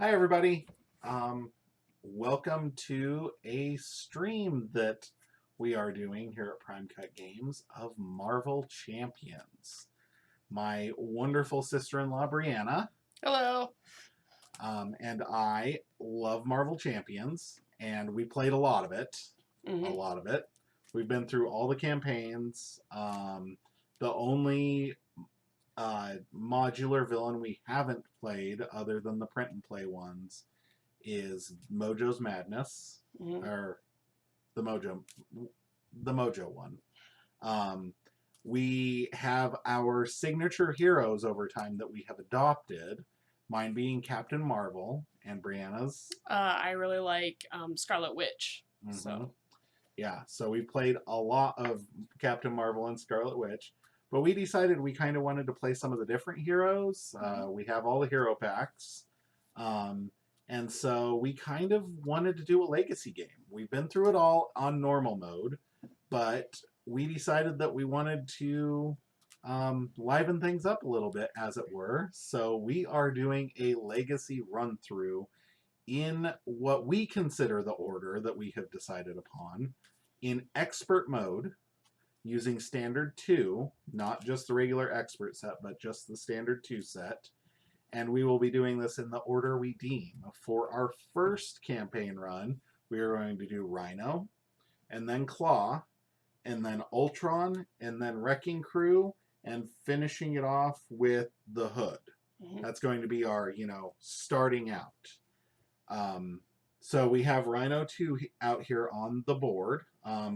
Hi, everybody. Welcome to a stream that we are doing here at Prime Cut Games of Marvel Champions. My wonderful sister-in-law, Brianna, Hello. and I love Marvel Champions, and we played a lot of it. A hmm lot of it. We've been through all the campaigns. The only modular villain we haven't played, other than the print and play ones, is Mojo's Madness, hmm or the Mojo one. Um, we have our signature heroes over time that we have adopted. Mine being Captain Marvel and Brianna's. I really like Scarlet Witch. Mm-hmm. So. Yeah, so we played a lot of Captain Marvel and Scarlet Witch, but we decided we kind of wanted to play some of the different heroes. We have all the hero packs. Um, and so we kind of wanted to do a legacy game. We've been through it all on normal mode, but we decided that we wanted to liven things up a little bit, as it were. So we are doing a legacy run through in what we consider the order that we have decided upon in expert mode using standard 2, not just the regular expert set, but just the standard 2 set. And we will be doing this in the order we deem. For our first campaign run, we are going to do Rhino, and then Claw, and then Ultron, and then Wrecking Crew, and finishing it off with the Hood. hmm That's going to be our, starting out. So we have Rhino 2 out here on the board.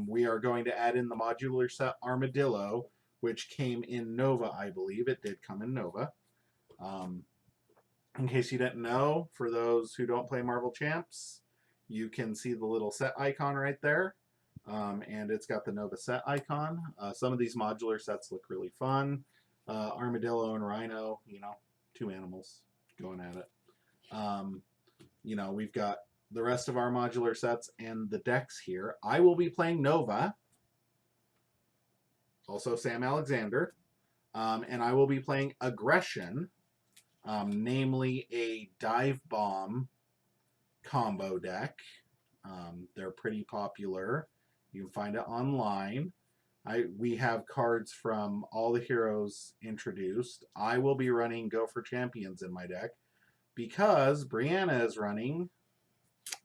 We are going to add in the modular set Armadillo, which came in Nova, I believe. It did come in Nova. In case you didn't know, for those who don't play Marvel Champs, you can see the little set icon right there. And it's got the Nova set icon. Some of these modular sets look really fun. Armadillo and Rhino, two animals going at it. We've got the rest of our modular sets and the decks here. I will be playing Nova, also Sam Alexander, and I will be playing Aggression, namely a dive bomb combo deck. They're pretty popular. You can find it online. We have cards from all the heroes introduced. I will be running Go for Champions in my deck because Brianna is running.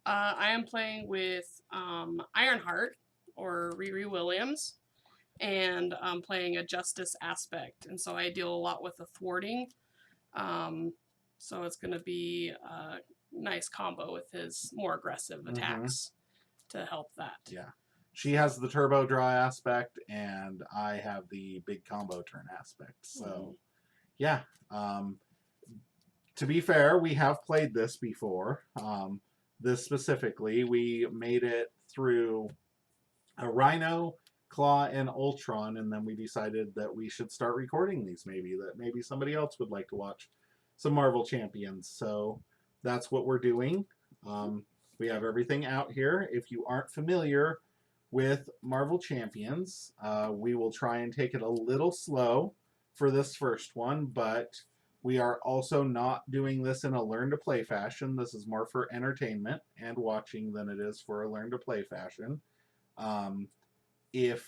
I am playing with Ironheart or Riri Williams, and I'm playing a justice aspect, and so I deal a lot with the thwarting. So it's going to be a nice combo with his more aggressive attacks to help that. Yeah. She has the turbo draw aspect, and I have the big combo turn aspect. So, yeah. To be fair, we have played this before. This specifically, we made it through a Rhino, Claw, and Ultron, and then we decided that we should start recording these. Maybe somebody else would like to watch some Marvel Champions. So that's what we're doing. We have everything out here. If you aren't familiar with Marvel Champions, we will try and take it a little slow for this first one, but we are also not doing this in a learn to play fashion. This is more for entertainment and watching than it is for a learn to play fashion. If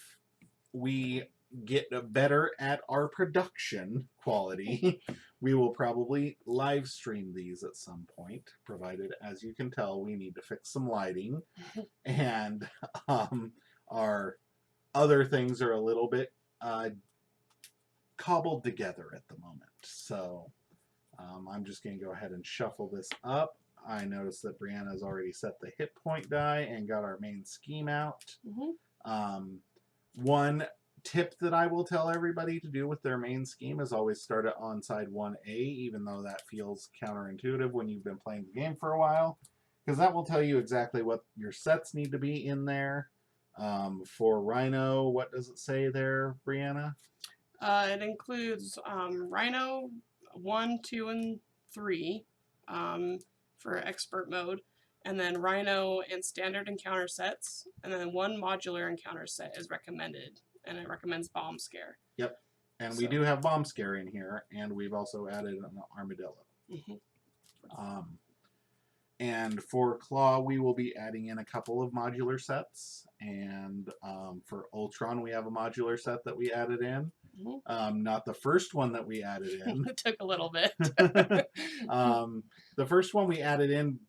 we get better at our production quality, we will probably live stream these at some point, provided, as you can tell, we need to fix some lighting. And our other things are a little bit cobbled together at the moment. So I'm just going to go ahead and shuffle this up. I noticed that Brianna's already set the hit point die and got our main scheme out. One tip that I will tell everybody to do with their main scheme is always start it on side 1A, even though that feels counterintuitive when you've been playing the game for a while, because that will tell you exactly what your sets need to be in there. For Rhino, what does it say there, Brianna? It includes Rhino 1, 2, and 3 for expert mode, and then Rhino and standard encounter sets, and then one modular encounter set is recommended, and it recommends Bomb Scare. Yep. And we do have Bomb Scare in here, and we've also added an Armadillo. And for Claw, we will be adding in a couple of modular sets. And for Ultron, we have a modular set that we added in. Not the first one that we added in. It took a little bit. The first one we added in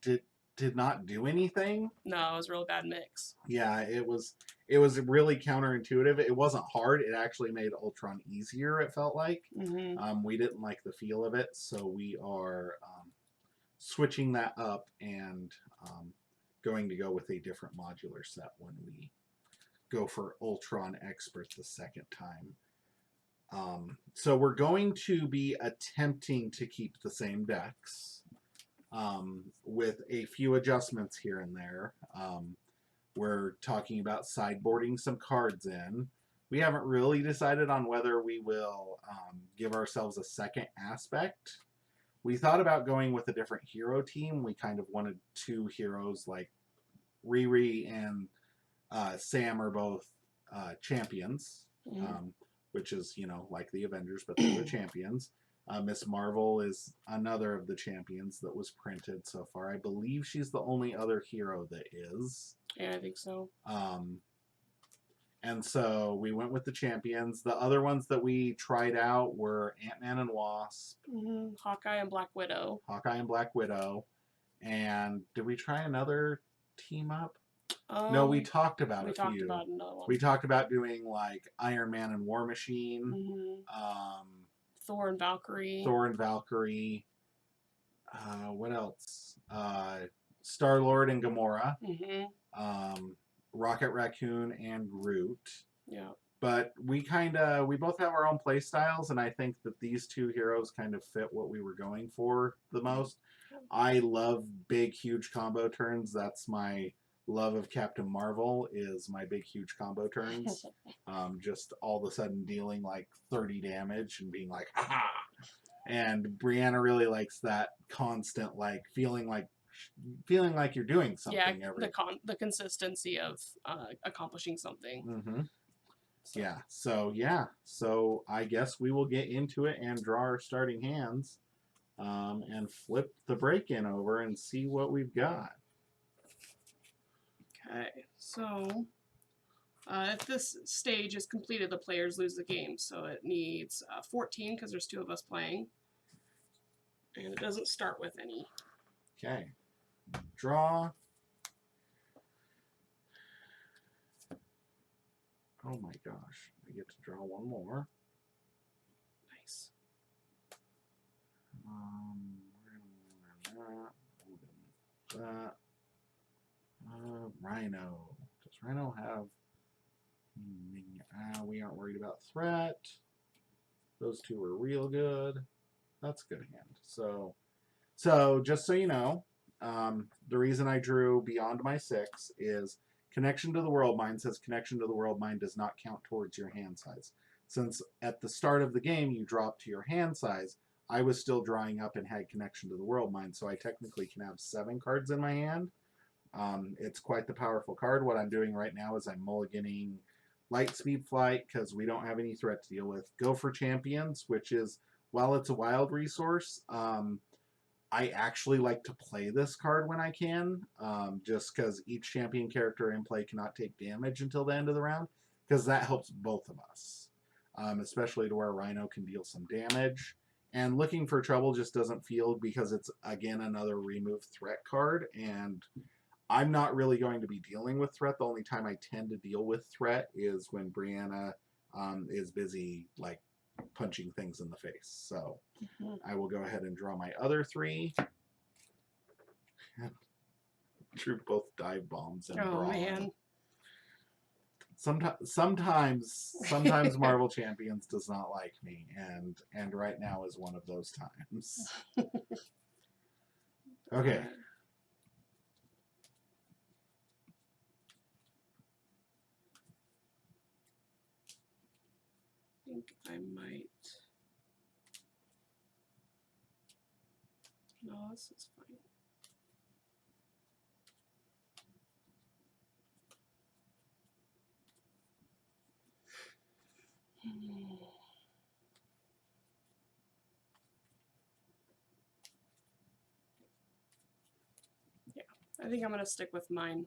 did not do anything. No, it was a real bad mix. Yeah, it was really counterintuitive. It wasn't hard. It actually made Ultron easier, it felt like. We didn't like the feel of it, so we are switching that up and going to go with a different modular set when we go for Ultron Expert the second time. So we're going to be attempting to keep the same decks with a few adjustments here and there. We're talking about sideboarding some cards in. We haven't really decided on whether we will give ourselves a second aspect. We thought about going with a different hero team. We kind of wanted two heroes, like Riri and Sam are both champions, which is, you know, like the Avengers, but they're the champions. Miss Marvel is another of the champions that was printed so far. I believe she's the only other hero that is. Yeah, I think so. And so we went with the champions. The other ones that we tried out were Ant-Man and Wasp. Hawkeye and Black Widow. Hawkeye and Black Widow. And did we try another team up? No, we talked about a few. We talked about another one. We talked about doing like Iron Man and War Machine. Thor and Valkyrie. What else? Star-Lord and Gamora. Rocket Raccoon and Groot. Yeah. But we both have our own play styles, and I think that these two heroes kind of fit what we were going for the most. I love big, huge combo turns. That's my love of Captain Marvel, is my big, huge combo turns. Just all of a sudden dealing like 30 damage and being like, aha! And Brianna really likes that constant, like, feeling like you're doing something. Yeah, the consistency of accomplishing something. So I guess we will get into it and draw our starting hands, and flip the break-in over and see what we've got. Okay, so if this stage is completed, the players lose the game. So it needs 14 because there's 2 of us playing, and it doesn't start with any. Okay. Draw. Oh my gosh. I get to draw one more. Nice. That. Rhino. Does Rhino have... we aren't worried about threat. Those 2 are real good. That's a good hand. So just so you know, the reason I drew beyond my 6 is Connection to the World Mind says Connection to the World Mind does not count towards your hand size. Since at the start of the game you drop to your hand size, I was still drawing up and had Connection to the World Mind, so I technically can have 7 cards in my hand. It's quite the powerful card. What I'm doing right now is I'm mulliganing Light Speed Flight because we don't have any threat to deal with. Go for Champions, which is, while it's a wild resource, I actually like to play this card when I can, just because each champion character in play cannot take damage until the end of the round, because that helps both of us, especially to where Rhino can deal some damage. And Looking for Trouble just doesn't feel, because it's, again, another remove threat card, and I'm not really going to be dealing with threat. The only time I tend to deal with threat is when Brianna is busy, like, punching things in the face. So I will go ahead and draw my other 3. Drew both dive bombs and Oh man. Sometimes Marvel Champions does not like me, and right now is one of those times. Okay. I think I might. No, this is fine. I think I'm gonna stick with mine.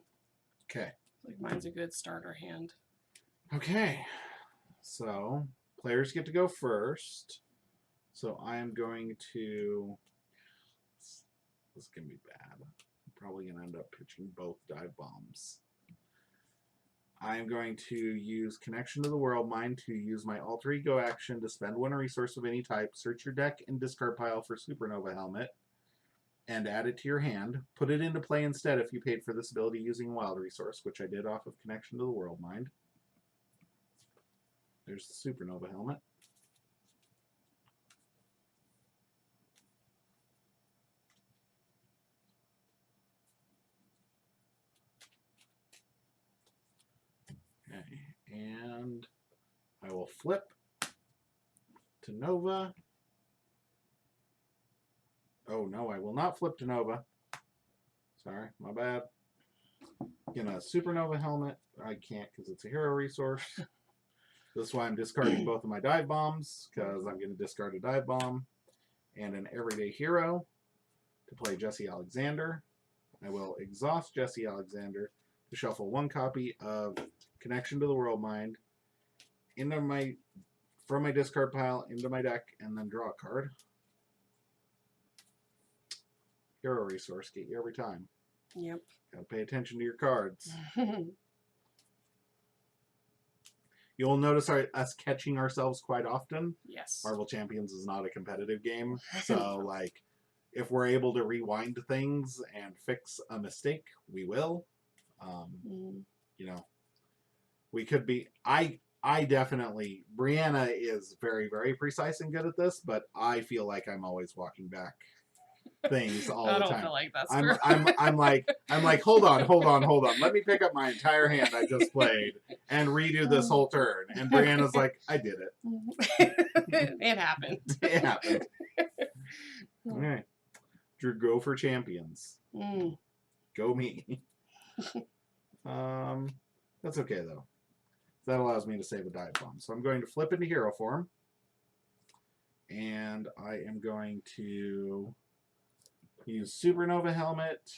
Okay. Like mine's a good starter hand. Okay. So players get to go first. So I am going to. This is gonna be bad. I'm probably gonna end up pitching both dive bombs. I am going to use Connection to the World Mind to use my alter ego action to spend one resource of any type, search your deck and discard pile for Supernova Helmet, and add it to your hand. Put it into play instead if you paid for this ability using wild resource, which I did off of Connection to the World Mind. There's the Supernova Helmet. Okay, and I will flip to Nova. Oh no, I will not flip to Nova. Sorry, my bad. Get a Supernova Helmet. I can't because it's a hero resource. This is why I'm discarding both of my dive bombs, because I'm going to discard a dive bomb and an everyday hero to play Jesse Alexander. I will exhaust Jesse Alexander to shuffle one copy of Connection to the World Mind from my discard pile into my deck, and then draw a card. Hero resource, get you every time. Yep. Gotta pay attention to your cards. You'll notice us catching ourselves quite often. Yes. Marvel Champions is not a competitive game, so like if we're able to rewind things and fix a mistake, we will. You know, we could be. I definitely. Brianna is very, very precise and good at this, but I feel like I'm always walking back things all the time. I don't feel like that's I'm, true. I'm like, hold on. Let me pick up my entire hand I just played and redo this whole turn. And Brianna's like, I did it. It happened. It happened. All right. Drew, go for champions. Go me. That's okay though. That allows me to save a dive bomb. So I'm going to flip into hero form. And I am going to use Supernova Helmet,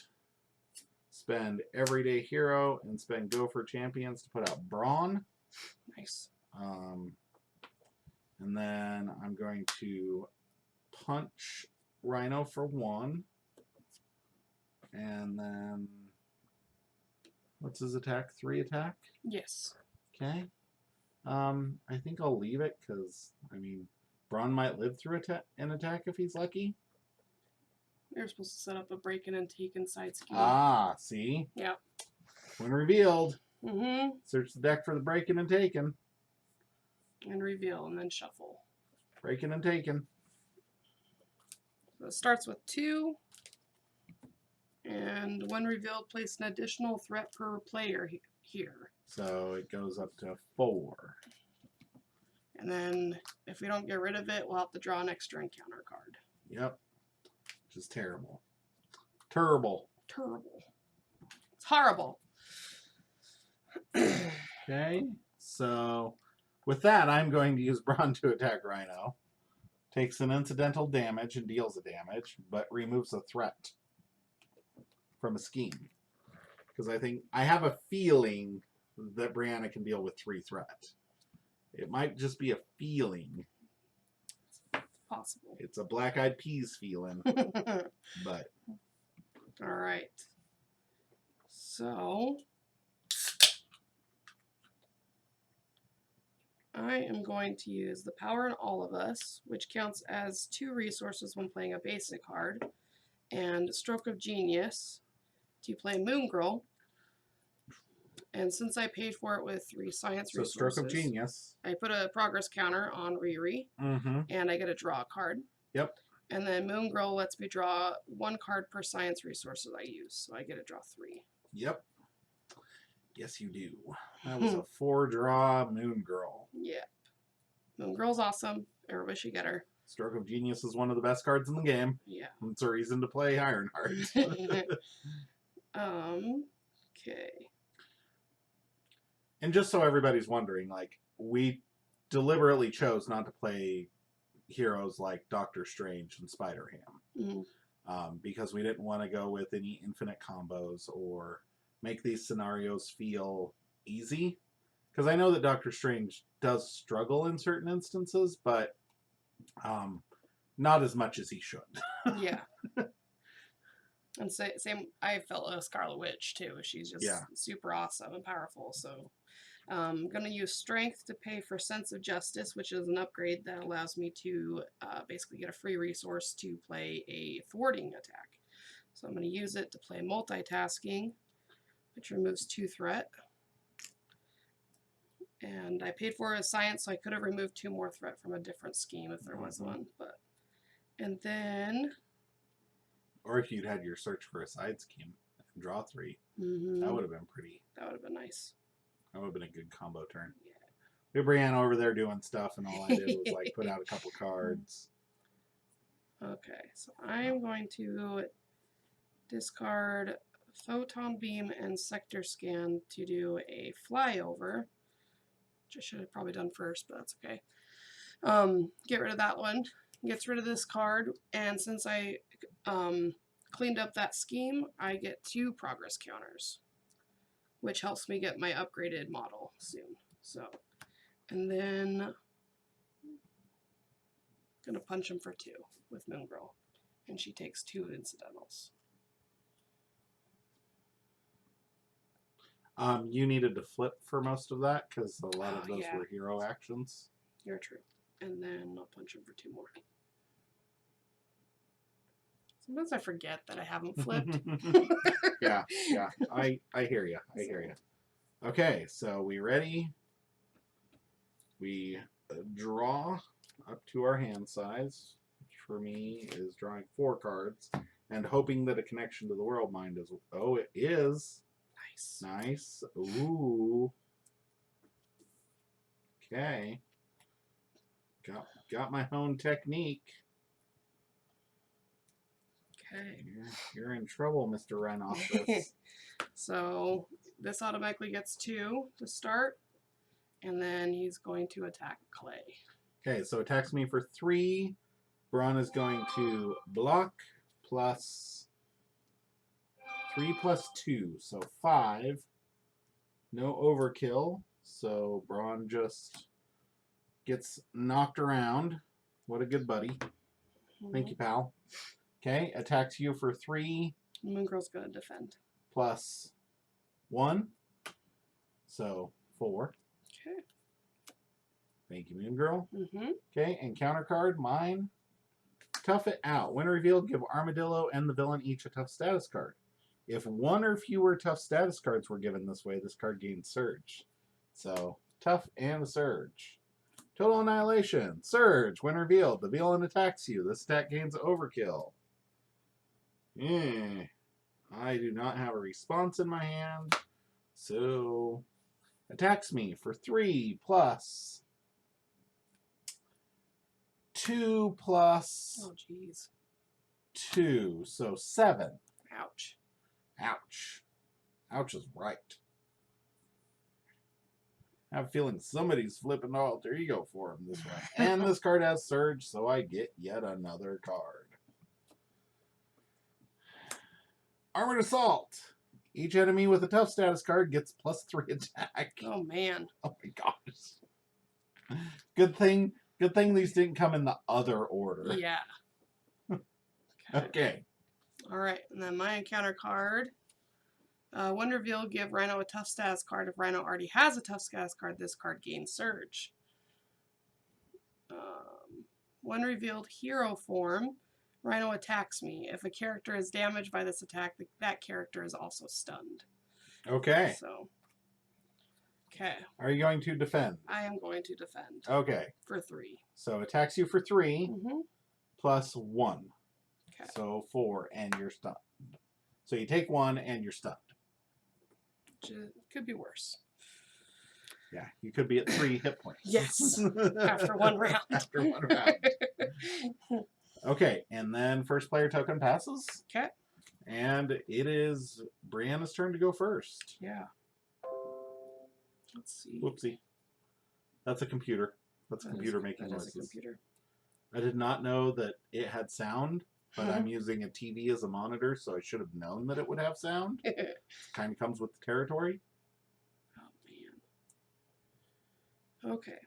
spend Everyday Hero, and spend Go for Champions to put out Brawn. Nice. And then I'm going to punch Rhino for 1. And then, what's his attack? 3 attack? Yes. Okay. I think I'll leave it because, I mean, Braun might live through an attack if he's lucky. You're supposed to set up a break-in and take-in side scheme. Ah, see? Yep. When revealed, search the deck for the break-in and taken. And reveal, and then shuffle. Break-in and taken. So it starts with 2. And when revealed, place an additional threat per player here. So it goes up to 4. And then if we don't get rid of it, we'll have to draw an extra encounter card. Yep. Which is terrible. Terrible. Terrible. It's horrible. Okay. So with that, I'm going to use Braun to attack Rhino. Takes an incidental damage and deals a damage, but removes a threat from a scheme. Because I have a feeling that Brianna can deal with 3 threat. It might just be a feeling. Possible. It's a Black Eyed Peas feeling. But. Alright. So. I am going to use the Power in All of Us, which counts as 2 resources when playing a basic card, and Stroke of Genius to play Moon Girl. And since I paid for it with 3 science resources, Stroke of Genius. I put a progress counter on Riri, and I get to draw a card. Yep. And then Moon Girl lets me draw 1 card per science resources I use, so I get to draw 3. Yep. Yes, you do. That was a 4-draw Moon Girl. Yeah. Moon Girl's awesome. Everybody should get her. Stroke of Genius is one of the best cards in the game. Yeah. It's a reason to play Ironheart. Okay. And just so everybody's wondering, like, we deliberately chose not to play heroes like Doctor Strange and Spider-Ham. because we didn't want to go with any infinite combos or make these scenarios feel easy. Because I know that Doctor Strange does struggle in certain instances, but not as much as he should. Yeah. And same, I felt a Scarlet Witch too. She's just super awesome and powerful. So I'm going to use Strength to pay for Sense of Justice, which is an upgrade that allows me to basically get a free resource to play a thwarting attack. So I'm going to use it to play Multitasking, which removes 2 threat. And I paid for a Science, so I could have removed 2 more threat from a different scheme if there was one. And then... Or if you'd had your search for a side scheme and draw 3, that would have been pretty. That would have been nice. That would have been a good combo turn. Yeah. We had Brianna over there doing stuff, and all I did was like put out a couple cards. Okay, so I'm going to discard Photon Beam and Sector Scan to do a flyover, which I should have probably done first, but that's okay. Get rid of that one. Gets rid of this card, and since I cleaned up that scheme, I get 2 progress counters, which helps me get my upgraded model soon. So, and then gonna punch him for 2 with Moon Girl, and she takes 2 incidentals. You needed to flip for most of that because a lot of those yeah. were hero actions. You're true. And then I'll punch him for 2 more. Sometimes I forget that I haven't flipped. yeah. I hear you. I hear you. Okay, so we ready? We draw up to our hand size, which for me is drawing 4 cards and hoping that a connection to the world mind is. Oh, it is. Nice. Ooh. Okay. Got my own technique. Okay. You're in trouble, Mr. Rhinoceros. So this automatically gets 2 to start, and then he's going to attack Clay. Okay, so attacks me for 3. Brianna's going to block plus 3 plus 2, so 5. No overkill, so Braun just gets knocked around. What a good buddy. Thank you, pal. Okay, attacks you for 3. Moon Girl's gonna defend. Plus 1, so 4. Okay. Thank you, Moon Girl. Mm-hmm. Okay, and counter card, mine. Tough it out. When revealed, give Armadillo and the villain each a tough status card. If 1 or fewer tough status cards were given this way, this card gains Surge. So, tough and Surge. Total Annihilation. Surge. When revealed, the villain attacks you. This attack gains Overkill. I do not have a response in my hand. So, attacks me for 3 plus 2 plus Oh, jeez. 2. So, 7. Ouch. Ouch. Ouch is right. I have a feeling somebody's flipping alter ego for him this way. And this card has Surge, so I get yet another card. Armored Assault. Each enemy with a tough status card gets plus 3 attack. Oh, man. Oh my gosh. Good thing these didn't come in the other order. Yeah. Okay. All right, and then my encounter card. When revealed, give Rhino a tough status card. If Rhino already has a tough status card, this card gains Surge. When revealed, hero form. Rhino attacks me. If a character is damaged by this attack, that character is also stunned. Okay. So, okay. Are you going to defend? I am going to defend. Okay. For 3. So attacks you for 3 plus 1. Okay. So 4, and you're stunned. So you take 1 and you're stunned. Which could be worse. Yeah, you could be at 3 hit points. Yes. After 1 round. After 1 round. Okay, and then first player token passes. Okay. And it is Brianna's turn to go first. Yeah. Let's see. Whoopsie. That's a computer. That's a computer making that noises. Is a computer. I did not know that it had sound but I'm using a TV as a monitor, so I should have known that it would have sound. Kind of comes with the territory. Oh man. Okay.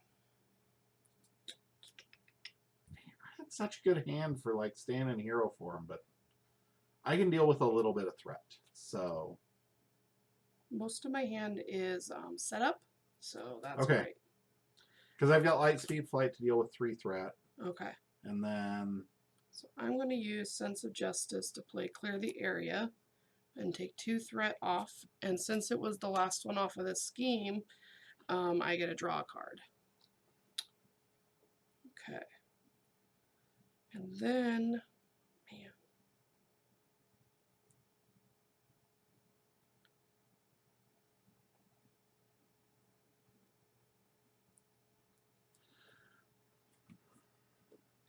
I had such a good hand for like staying in hero form, but I can deal with a little bit of threat. So Most of my hand is set up, so that's okay, great. because I've got light speed flight to deal with 3 threat, Okay. and then So I'm going to use Sense of Justice to play Clear the Area and take 2 threat off. And since it was the last one off of this scheme, I get to draw a card. Okay. And then, man.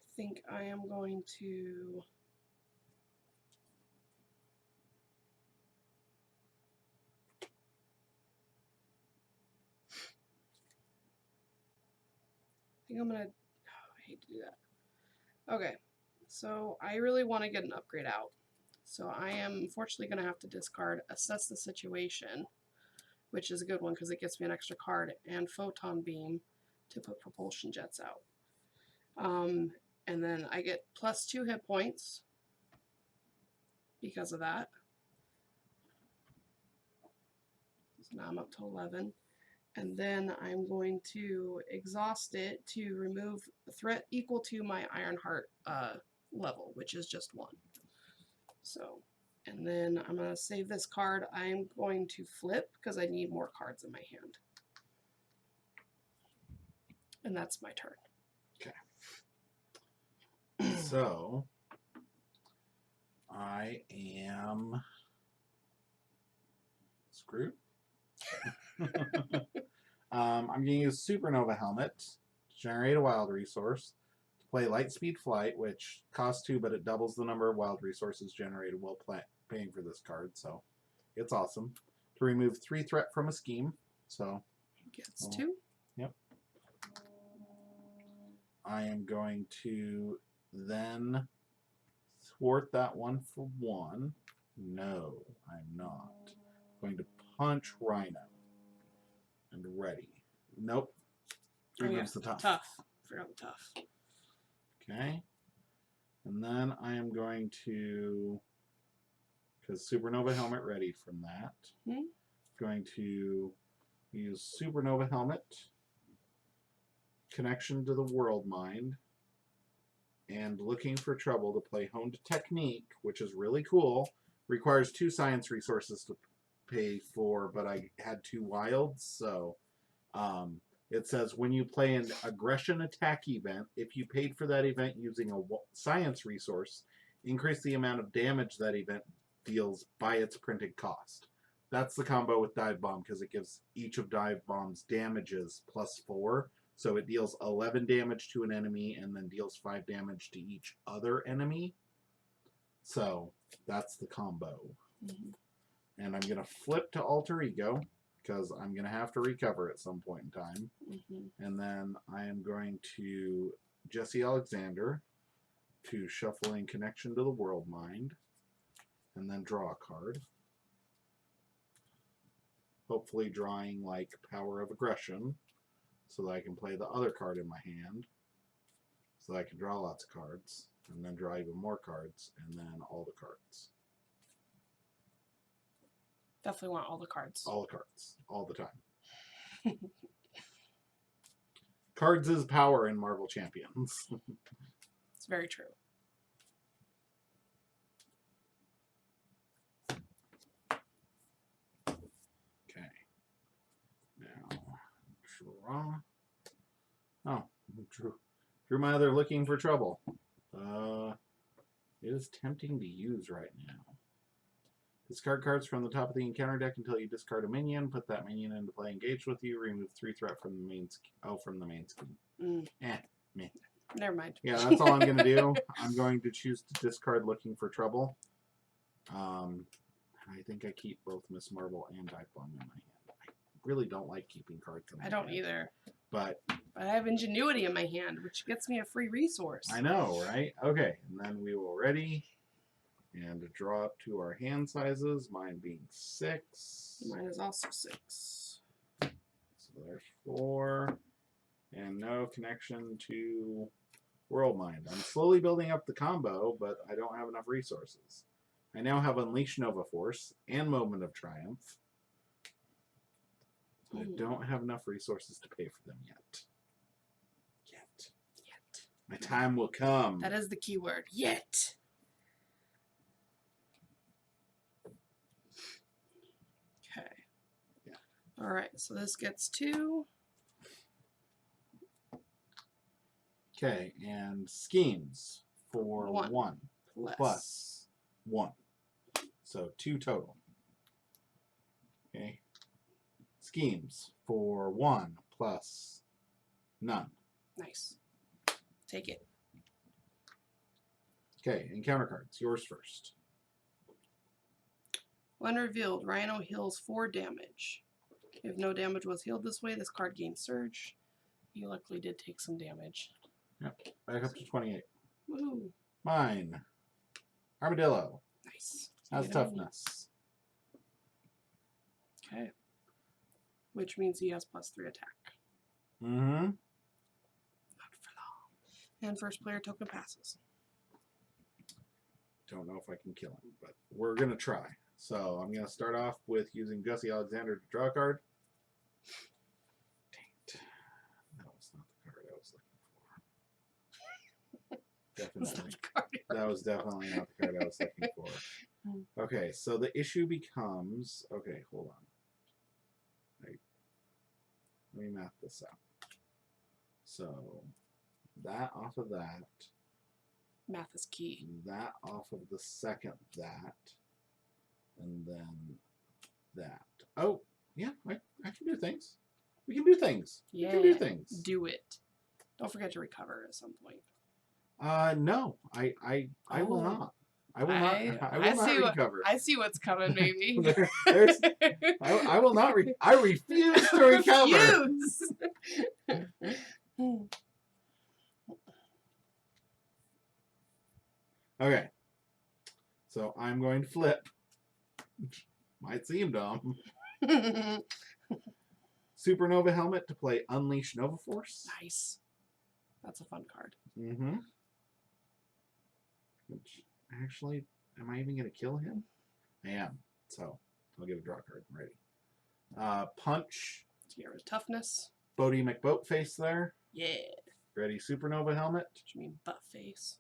I think I am going to I'm gonna, I hate to do that. Okay, so I really want to get an upgrade out. So I am unfortunately going to have to discard Assess the Situation, which is a good one because it gets me an extra card, and Photon Beam to put Propulsion Jets out. And then I get +2 hit points because of that. So now I'm up to 11. And then I'm going to exhaust it to remove a threat equal to my Ironheart level, which is just 1. So, and then I'm going to save this card. I'm going to flip because I need more cards in my hand. And that's my turn. okay. So I am screwed. I'm going to use Supernova Helmet to generate a wild resource, to play Lightspeed Flight, which costs 2, but it doubles the number of wild resources generated while paying for this card, so it's awesome. To remove 3 threat from a scheme, so Gets 2. Yep. I am going to then thwart that one for 1. No, I'm not. Going to punch Rhino. And ready. Nope. Removes the tough. Tough. Forgot the tough. Okay. And then I am going to, because Supernova Helmet ready from that, going to use Supernova Helmet, Connection to the World Mind, and Looking for Trouble to play Honed Technique, which is really cool. Requires 2 science resources to pay for, but I had 2 wilds, so it says when you play an aggression attack event, if you paid for that event using a science resource, increase the amount of damage that event deals by its printed cost. That's the combo with Dive Bomb because it gives each of Dive Bomb's damages +4. So it deals 11 damage to an enemy and then deals 5 damage to each other enemy. So that's the combo. And I'm going to flip to Alter Ego because I'm going to have to recover at some point in time. And then I am going to Jesse Alexander to shuffling Connection to the World Mind and then draw a card. Hopefully drawing like Power of Aggression so that I can play the other card in my hand so that I can draw lots of cards and then draw even more cards and then all the cards. Definitely want all the cards. All the cards. All the time. Cards is power in Marvel Champions. It's very true. Okay. Now, draw. Oh, drew my other Looking for Trouble. It is tempting to use right now. Discard cards from the top of the encounter deck until you discard a minion. Put that minion into play engaged with you. Remove 3 threat from the main from the main scheme. Meh. Never mind. Yeah, that's all I'm going to do. I'm going to choose to discard Looking for Trouble. I think I keep both Miss Marvel and Dive Bomb in my hand. I really don't like keeping cards in my hand. I don't either. But But I have ingenuity in my hand, which gets me a free resource. I know, right? Okay, and then we will ready and draw up to our hand sizes. Mine being 6. Mine is also 6. So there's 4. And no connection to World Mind. I'm slowly building up the combo, but I don't have enough resources. I now have Unleash Nova Force and Moment of Triumph. But I don't have enough resources to pay for them yet. My time will come. That is the key word. Yet. Okay. Yeah. All right. So this gets 2. Okay, and schemes for 1 plus 1. So 2 total. Okay. Schemes for 1 plus none. Nice. Take it. Okay, encounter cards. Yours first. When revealed, Rhino heals 4 damage. If no damage was healed this way, this card gains Surge. You luckily did take some damage. Yep, back up to 28. Woo. Mine. Armadillo. Nice. Has Get on. toughness. Okay. Which means he has +3 attack. Mm-hmm. Not for long. And first player token passes. Don't know if I can kill him, but we're going to try. So I'm going to start off with using Gussie Alexander to draw a card. Dang it. That was not the card I was looking for. Definitely. That was definitely not the card I was looking for. Okay, so the issue becomes... Okay, hold on. Let me map this out. So that off of that. Math is key. That off of the second that. And then that. Oh, yeah, I can do things. We can do things. Yeah. We can do things. Do it. Don't forget to recover at some point. No, I will not. I will not. I will not recover. I see what's coming, maybe. I will not. I refuse to recover. Okay. So I'm going to flip. Might seem dumb. Supernova Helmet to play Unleash Nova Force. Nice. That's a fun card. Mm-hmm. Which, actually, am I even going to kill him? I am. So, I'll get a draw card ready. Punch. To get rid of toughness. Bodie McBoatface there. Yeah. Ready Supernova Helmet. What you mean butt face?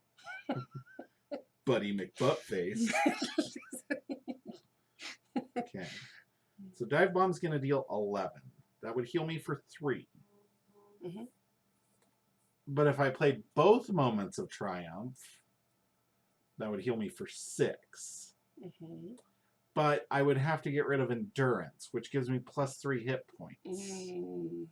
Buddy McButtface. Okay. So Dive Bomb's going to deal 11. That would heal me for 3. Mm-hmm. But if I played both Moments of Triumph, that would heal me for 6. Mm-hmm. But I would have to get rid of Endurance, which gives me +3 hit points. Mm.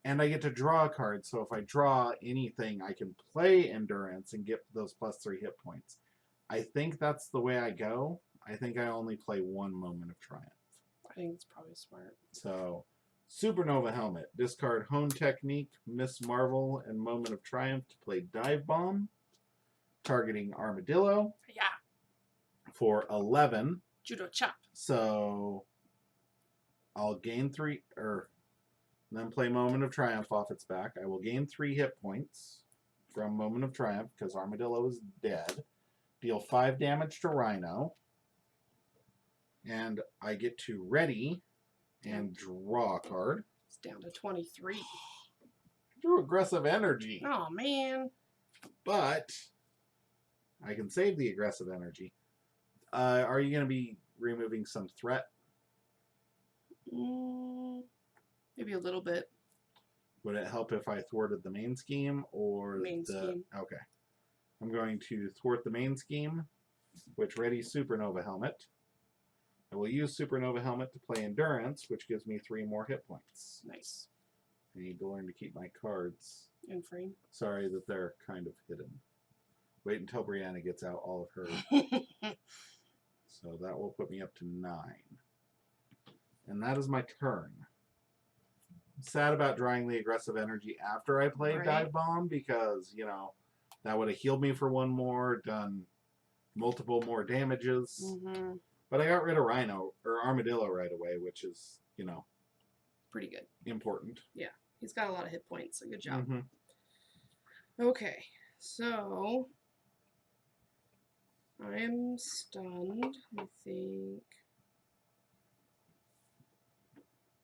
And I get to draw a card, so if I draw anything, I can play Endurance and get those +3 hit points. I think that's the way I go. I think I only play 1 Moment of Triumph. I think it's probably smart. So, Supernova Helmet. Discard Hone Technique, Miss Marvel, and Moment of Triumph to play Dive Bomb. Targeting Armadillo. Yeah. For 11. Judo chop. So, I'll gain 3, or then play Moment of Triumph off its back. I will gain 3 hit points from Moment of Triumph because Armadillo is dead. Deal 5 damage to Rhino. And I get to ready and draw a card. It's down to 23. Drew Aggressive Energy. Oh, man. But I can save the aggressive energy. Are you going to be removing some threat? Maybe a little bit. Would it help if I thwarted the main scheme or Main scheme. Okay. I'm going to thwart the main scheme, which ready Supernova Helmet. I will use Supernova Helmet to play Endurance, which gives me 3 more hit points. Nice. I need to learn to keep my cards. In frame. Sorry that they're kind of hidden. Wait until Brianna gets out all of her. So that will put me up to 9. And that is my turn. sad about drawing the aggressive energy after I played Right. Dive Bomb because, that would have healed me for one more, done multiple more damages. Mm-hmm. But I got rid of Rhino or Armadillo right away, which is, Pretty good. important. Yeah, he's got a lot of hit points, so good job. Mm-hmm. Okay, so I'm stunned, I think.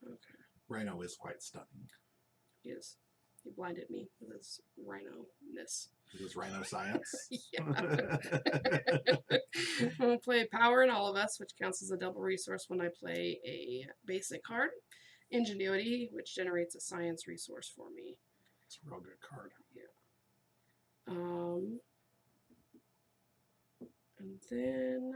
Okay, Rhino is quite stunning. he is. He blinded me with his rhino-ness. It is Rhino science. Yeah. I'm going to play Power in All of Us, which counts as a double resource when I play a basic card. Ingenuity, which generates a science resource for me. It's a real good card. Yeah. And then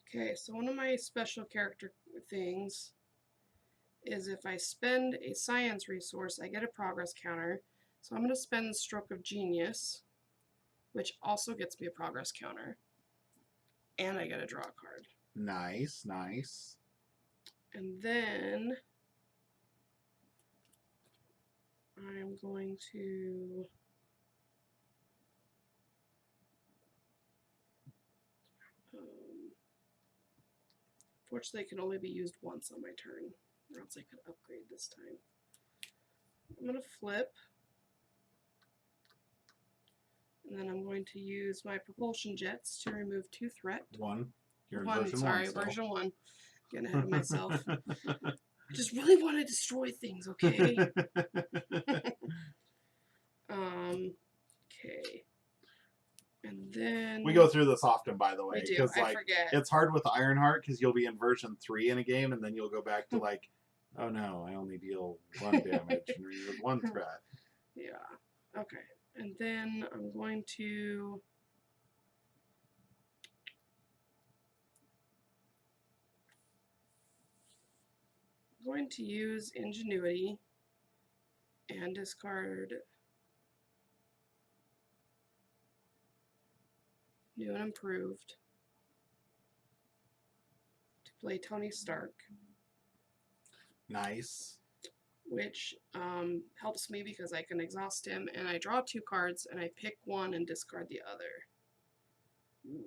okay, so one of my special character things is if I spend a science resource, I get a progress counter. So I'm going to spend Stroke of Genius, which also gets me a progress counter. And I get to draw a card. Nice, nice. And then I'm going to fortunately it can only be used once on my turn, or else I could upgrade this time. I'm going to flip. And then I'm going to use my propulsion jets to remove 2 threat. One. You're in One, version sorry, 1 still. version 1. Getting ahead of myself. I just really want to destroy things, okay? Okay. And then We go through this often, by the way. we do. Because I forget. it's hard with Ironheart because you'll be in version 3 in a game, and then you'll go back to like, oh no, I only deal 1 damage and remove 1 threat. Yeah. Okay. And then I'm going to use Ingenuity and discard New and Improved to play Tony Stark, Nice. which helps me because I can exhaust him and I draw 2 cards and I pick one and discard the other. Ooh.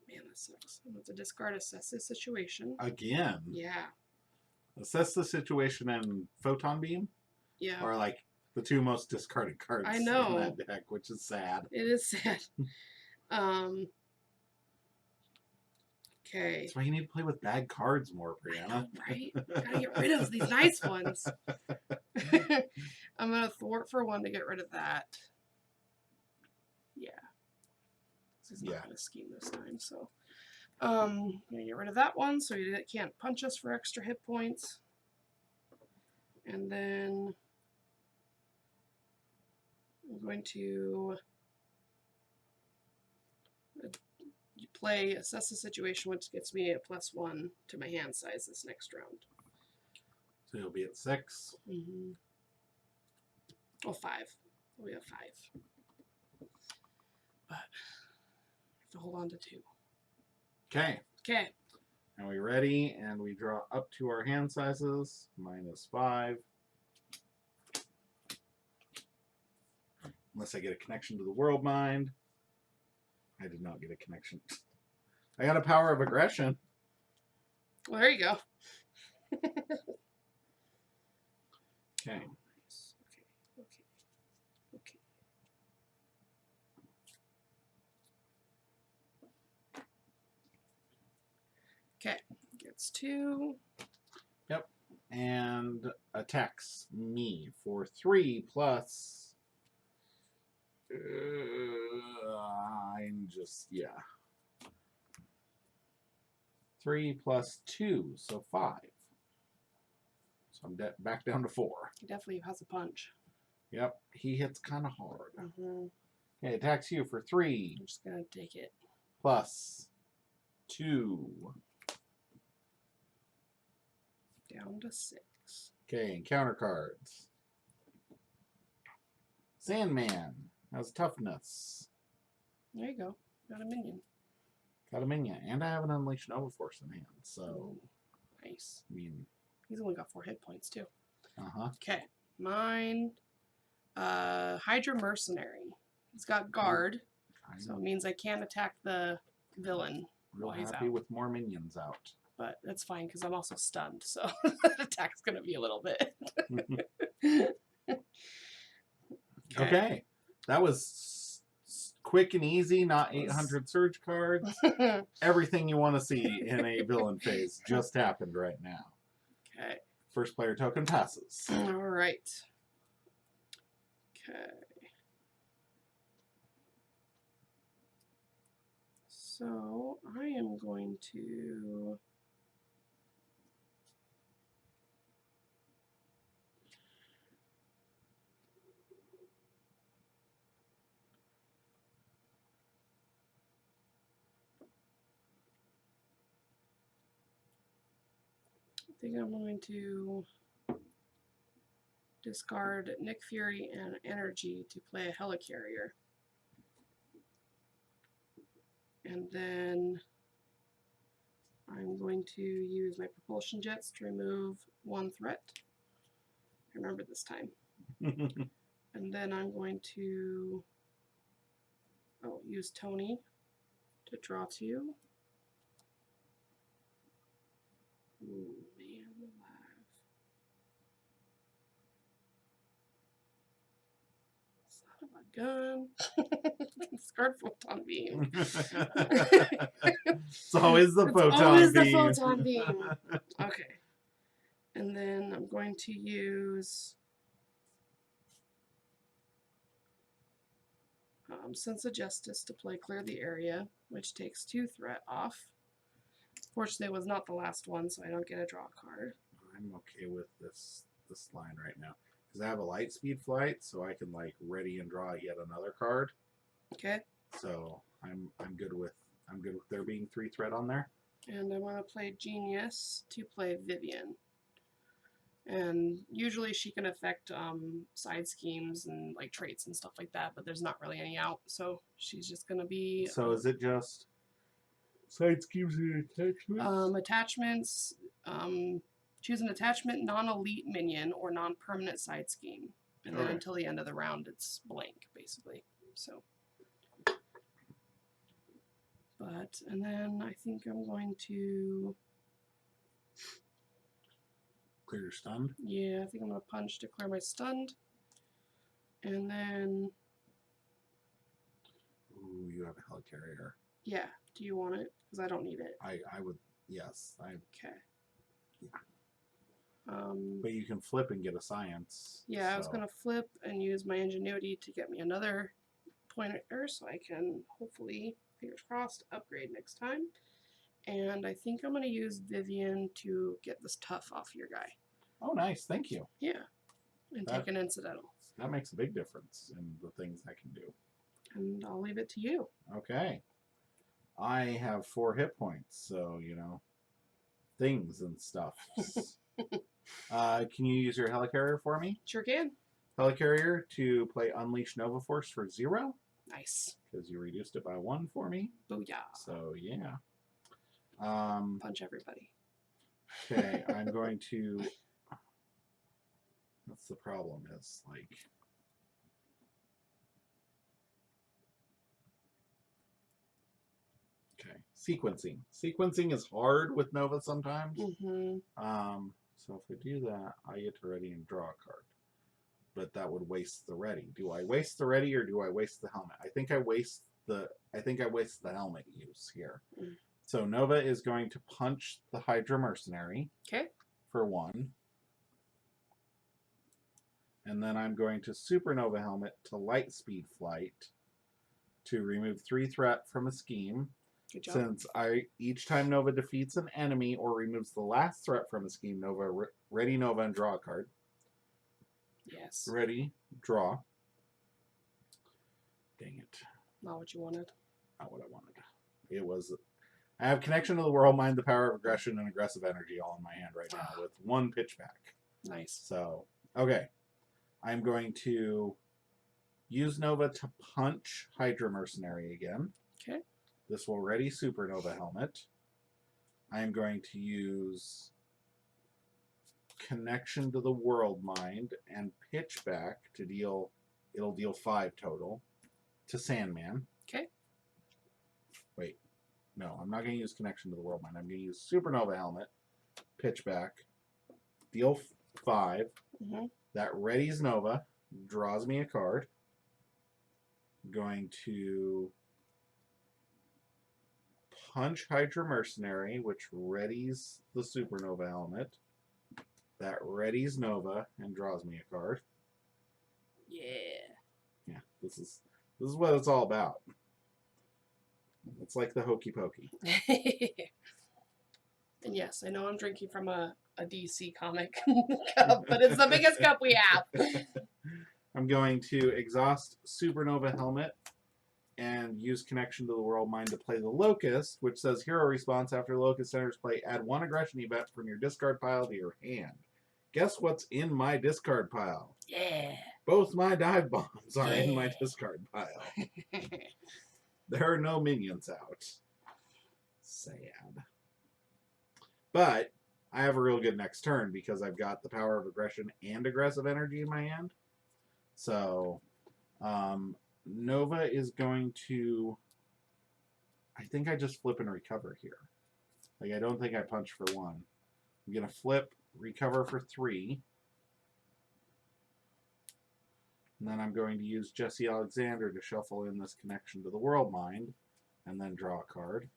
Man, that sucks. I'm going to have to discard Assess the Situation. Again. Yeah. Assess the Situation and Photon Beam Yeah. are like the 2 most discarded cards I know. in that deck, which is sad. It is sad. Okay. That's why you need to play with bad cards more, I Brianna. know, right? Gotta get rid of these nice ones. I'm gonna thwart for 1 to get rid of that. Yeah. This is not gonna scheme this time, so. I'm gonna get rid of that one so he can't punch us for extra hit points. And then I'm going to play Assess the Situation, which gets me a +1 to my hand size this next round. So you'll be at 6. Mm-hmm. Oh, 5. We have 5. But I have to hold on to 2. Okay. Okay. Are we ready? And we draw up to our hand sizes. -5. Unless I get a connection to the world mind. I did not get a connection. I got a Power of Aggression. Well, there you go. Okay. Nice. Okay. Okay. Gets 2. Yep. And attacks me for 3 plus. I'm just, yeah. 3 plus 2, so 5. So I'm back down to 4. He definitely has a punch. Yep, he hits kind of hard. Mm-hmm. Okay, attacks you for 3 I'm just gonna take it. plus 2. Down to 6. Okay, and counter cards. Sandman has toughness. There you go. Got a minion. Got a minion. And I have an Unleash Nova Force in hand. So, Ooh, nice. I mean... He's only got 4 hit points, too. Uh-huh. Okay. Mine, Hydra Mercenary. He's got guard, so it means I can't attack the villain Real while he's happy out. with more minions out. But that's fine, because I'm also stunned, so that attack's going to be a little bit. Okay. That was quick and easy, not 800 surge cards. Everything you want to see in a villain phase just happened right now. Okay. First player token passes. All right. Okay. So I am going to I'm going to discard Nick Fury and Energy to play a Helicarrier. And then I'm going to use my propulsion jets to remove 1 threat. I remember this time. And then I'm going to use Tony to draw 2. Ooh, man alive. Son of a gun. Discard photon beam. It's always the photon beam. Always the photon beam. Okay. And then I'm going to use Sense of Justice to play Clear the Area, which takes 2 threat off. Fortunately, it was not the last one, so I don't get a draw card. I'm okay with this line right now because I have a light speed flight, so I can like ready and draw yet another card. Okay. So I'm good with there being 3 threat on there. And I want to play Genius to play Vivian. And usually she can affect side schemes and like traits and stuff like that, but there's not really any out, so she's just gonna be. So is it just side schemes and attachments? Attachments. Choose an attachment, non-elite minion, or non-permanent side scheme, and then until the end of the round, it's blank basically. So. And then I think I'm going to Clear your stunned? Yeah, I think I'm going to punch to clear my stunned. And then... Ooh, you have a Helicarrier. Yeah, do you want it? Because I don't need it. I would, yes. Okay. Yeah. But you can flip and get a science. Yeah, so. I was going to flip and use my ingenuity to get me another pointer so I can hopefully, fingers crossed, upgrade next time. And I think I'm going to use Vivian to get this tough off your guy. Oh, nice. Thank you. Yeah. And take an incidental. That makes a big difference in the things I can do. And I'll leave it to you. Okay. I have 4 hit points, so, you know, things and stuff. Can you use your Helicarrier for me? Sure can. Helicarrier to play Unleash Nova Force for 0. Nice. Because you reduced it by 1 for me. Booyah. So, yeah. Punch everybody. Okay, I'm going to... That's the problem, is, like... Okay, sequencing. Sequencing is hard with Nova sometimes. So if I do that, I get to ready and draw a card. But that would waste the ready. Do I waste the ready or do I waste the helmet? I think I waste the helmet use here. So Nova is going to punch the Hydra Mercenary. Okay. For 1. And then I'm going to Supernova Helmet to Light Speed Flight to remove 3 threat from a scheme. Good job. Since each time Nova defeats an enemy or removes the last threat from a scheme, Nova ready Nova and draw a card. Yes. Ready, draw. Dang it. Not what you wanted. Not what I wanted. It was... I have Connection to the World, Mind the Power of Aggression, and Aggressive Energy all in my hand right now with 1 pitch back. Nice. So, okay. I'm going to Use Nova to punch Hydra Mercenary again. Okay. This will ready Supernova Helmet. I am going to use Connection to the World Mind and Pitch Back to deal. It'll deal 5 total to Sandman. Okay. Wait. No, I'm not going to use Connection to the World Mind. I'm going to use Supernova Helmet, Pitch Back, deal 5. Mm-hmm. That readies Nova, draws me a card. Going to punch Hydra Mercenary, which readies the Supernova Helmet. That readies Nova and draws me a card. Yeah. Yeah, this is what it's all about. It's like the hokey pokey. And yes, I know I'm drinking from a DC comic cup, but it's the biggest cup we have. I'm going to exhaust Supernova Helmet and use Connection to the World Mind to play the Locust, which says hero response after Locust enters play, add 1 aggression event from your discard pile to your hand. Guess what's in my discard pile? Yeah. Both my dive bombs are in my discard pile. There are no minions out. Sad. But I have a real good next turn because I've got the power of aggression and aggressive energy in my hand. So, Nova is going to... I think I just flip and recover here. Like, I don't think I punch for 1. I'm going to flip, recover for 3. And then I'm going to use Jesse Alexander to shuffle in this Connection to the World Mind, and then draw a card.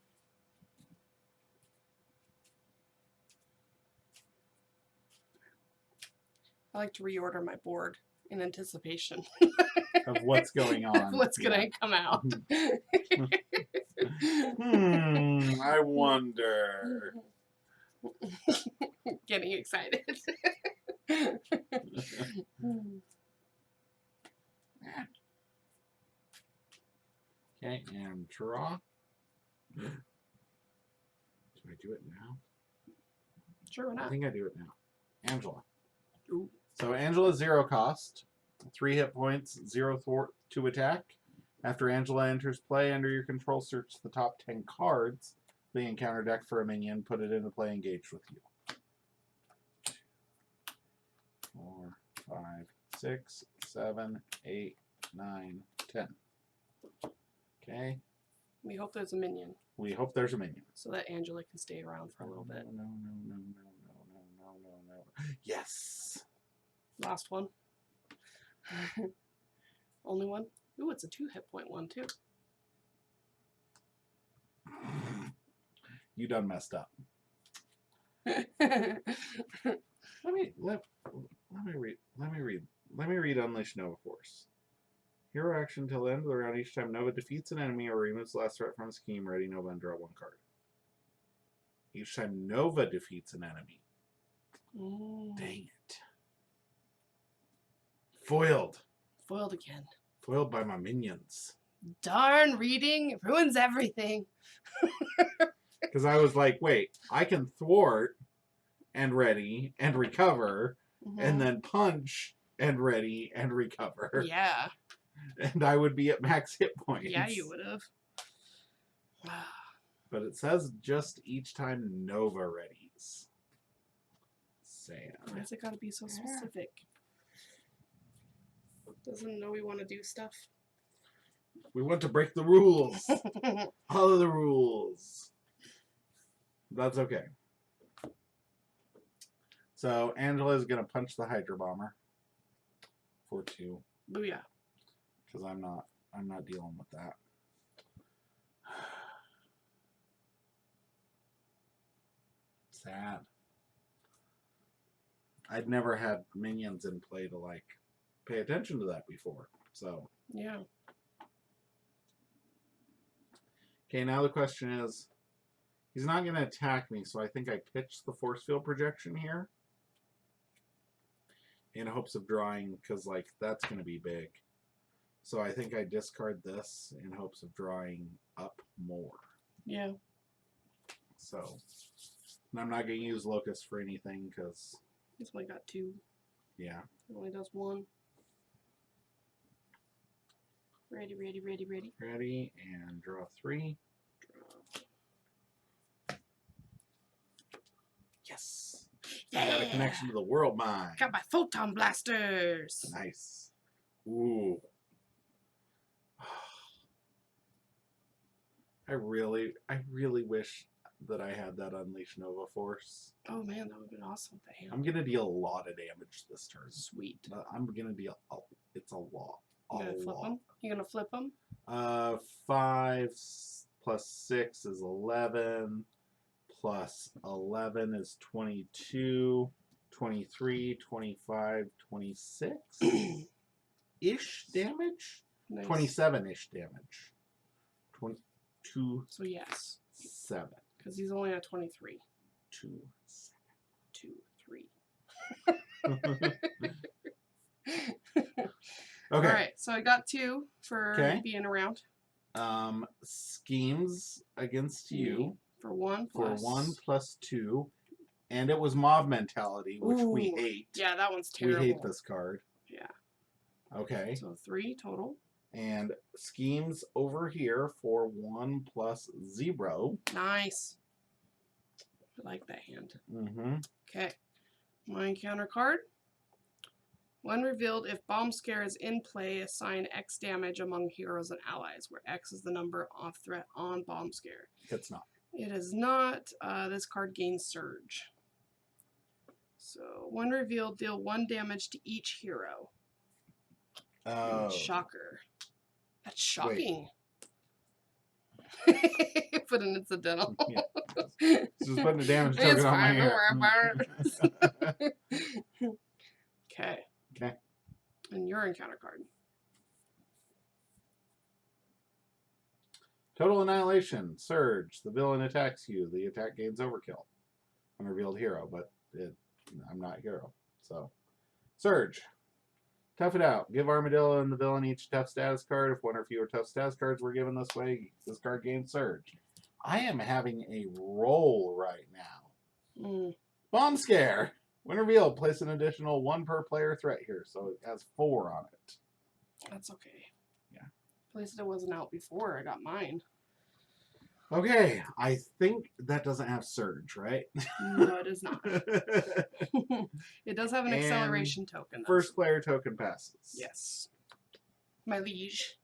I like to reorder my board in anticipation Of what's going on. of what's going to come out. I wonder. Getting excited. Okay, and draw. Do I do it now? Sure, why I not? think I do it now. Angela. Ooh. So Angela 0 cost, 3 hit points, 0 thwart to attack. After Angela enters play, under your control, search the top 10 cards of the encounter deck for a minion, put it into play, engaged with you. 4, 5, 6, 7, 8, 9, 10. Okay. We hope there's a minion We hope there's a minion. so that Angela can stay around for a little bit. No. Yes. Last one. Only one? Ooh, it's a 2 hit point one too. You done messed up. Let me read Unleash Nova Force. Hero action till the end of the round. Each time Nova defeats an enemy or removes the last threat from a scheme, ready Nova and draw 1 card. Each time Nova defeats an enemy. Dang it. Foiled. Foiled again. Foiled by my minions. Darn, reading ruins everything. Because I was like, wait, I can thwart and ready and recover and then punch and ready and recover. Yeah. And I would be at max hit points. Yeah, you would have. But it says just each time Nova readies. Sad. Why's it gotta be so specific? Doesn't know we want to do stuff. We want to break the rules. All of the rules. That's okay. So Angela's gonna punch the Hydra Bomber for 2. Booyah. Because I'm not dealing with that. Sad. I'd never had minions in play to like pay attention to that before. So Yeah. okay, now the question is, he's not going to attack me, so I think I pitch the force field projection here in hopes of drawing, because like that's going to be big. So I think I discard this in hopes of drawing up more. Yeah. So, and I'm not going to use Locust for anything because, This one got 2. yeah. It only does 1. Ready, ready, ready, ready. Ready, and draw 3. Yes. I got a connection to the world mine. Got my photon blasters. Nice. Ooh. I really wish that I had that Unleash Nova Force. Oh man, that would have been awesome with the hand. I'm gonna deal a lot of damage this turn. Sweet. I'm gonna deal. It's a lot. You gonna flip them? You gonna flip them? 5 plus 6 is 11. Plus 11 is 22. 23, 25, 26 ish damage. Nice. 27-ish damage. 22. So yes. 7. Because he's only at 23. 2, 2, 3. Okay. All right. So I got 2 for being around. Schemes against you. For 1 For plus. 1 plus 2. And it was mob mentality, which we hate. Yeah, that one's terrible. We hate this card. Yeah. Okay. So 3 total. And schemes over here for 1 plus 0. Nice. I like that hand. Mm-hmm. Okay. My encounter card. When revealed, if Bomb Scare is in play, assign X damage among heroes and allies, where X is the number of threat on Bomb Scare. It's not. It is not. This card gains Surge. So, when revealed, deal 1 damage to each hero. Oh. Shocker. That's shocking. Put an incidental. Yeah. Just putting a damage token on my hair. Okay. Okay. And your encounter card. Total Annihilation. Surge. The villain attacks you. The attack gains overkill. Unrevealed hero, but I'm not hero. So, Surge. Tough it out. Give Armadillo and the villain each tough status card. If 1 or fewer tough status cards were given this way, this card gains Surge. I am having a roll right now. Bomb Scare. When revealed, place an additional 1 per player threat here, so it has 4 on it. That's okay. Yeah. At least it wasn't out before I got mine. Okay, I think that doesn't have Surge, right? No, it does not. It does have an acceleration token. Though. First player token passes. Yes. My liege.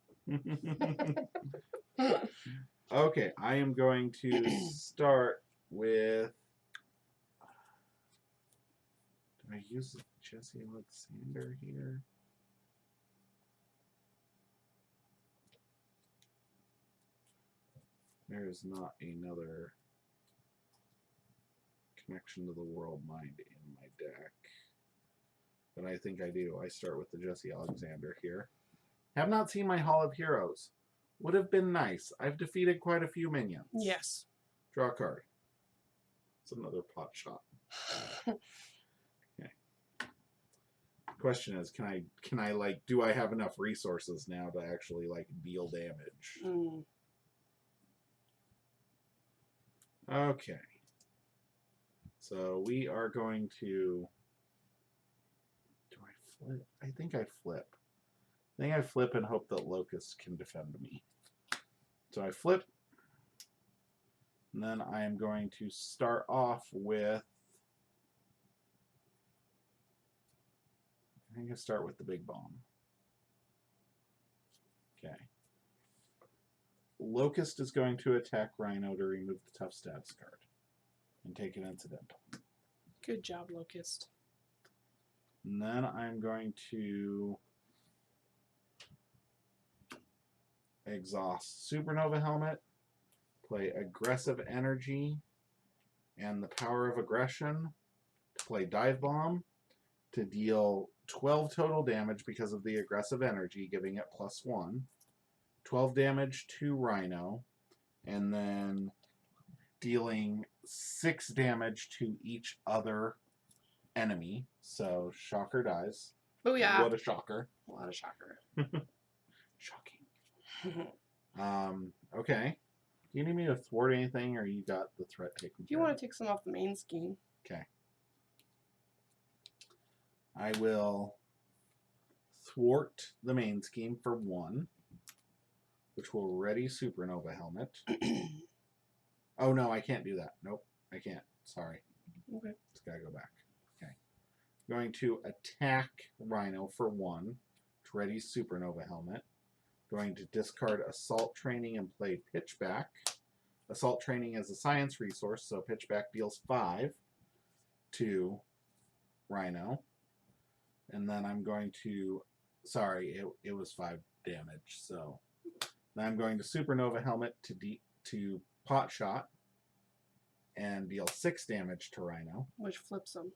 Okay, I am going to start with... Do I use Jesse Alexander here? There is not another connection to the world mind in my deck. But I think I do. I start with the Jesse Alexander here. Have not seen my Hall of Heroes. Would have been nice. I've defeated quite a few minions. Yes. Draw a card. It's another pot shot. Okay. Question is, can I like, do I have enough resources now to actually like deal damage? Okay. So we are going to... Do I flip? I think I flip. I think I flip and hope that Locust can defend me. So I flip. And then I am going to start off with... I think I start with the big bomb. Okay. Locust is going to attack Rhino to remove the tough stats card and take an incidental. Good job, Locust. And then I'm going to exhaust Supernova Helmet, play Aggressive Energy and the Power of Aggression to play Dive Bomb to deal 12 total damage because of the Aggressive Energy, giving it +1. 12 damage to Rhino, and then dealing 6 damage to each other enemy. So Shocker dies. Oh yeah. What a shocker. A lot of shocker. Shocking. Okay. Do you need me to thwart anything, or you got the threat taken If you want to take some off the main scheme. Okay. I will thwart the main scheme for 1. which will ready Supernova Helmet. Oh no, I can't do that. Nope, I can't. Sorry. Okay. It's gotta go back. Okay. Going to attack Rhino for 1, to ready Supernova Helmet. Going to discard Assault Training and play Pitchback. Assault Training is a science resource, so Pitchback deals 5 to Rhino. And then I'm going to... Sorry, it was 5 damage, so... Then I'm going to Supernova Helmet to Pot Shot and deal 6 damage to Rhino. Which flips him.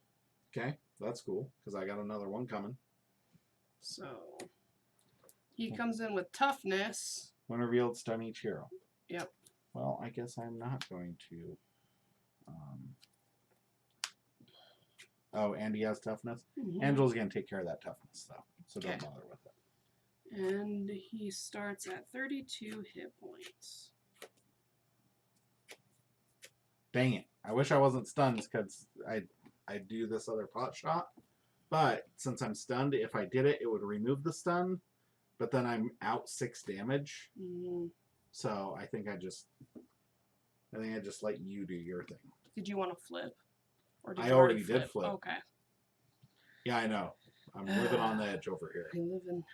Okay, that's cool, because I got another one coming. So he comes in with toughness. When revealed, stun each hero. Yep. Well, I guess I'm not going to... Oh, and he has toughness? Mm-hmm. Angela's going to take care of that toughness, though, so don't Okay. bother with it. And he starts at 32 hit points. Dang it. I wish I wasn't stunned, because I do this other pot shot. But since I'm stunned, if I did it, it would remove the stun. But then I'm out 6 damage. Mm-hmm. So I think I just let you do your thing. Did you want to flip? Or I you already did flip. Okay. Yeah, I know. I'm living on the edge over here. I live in...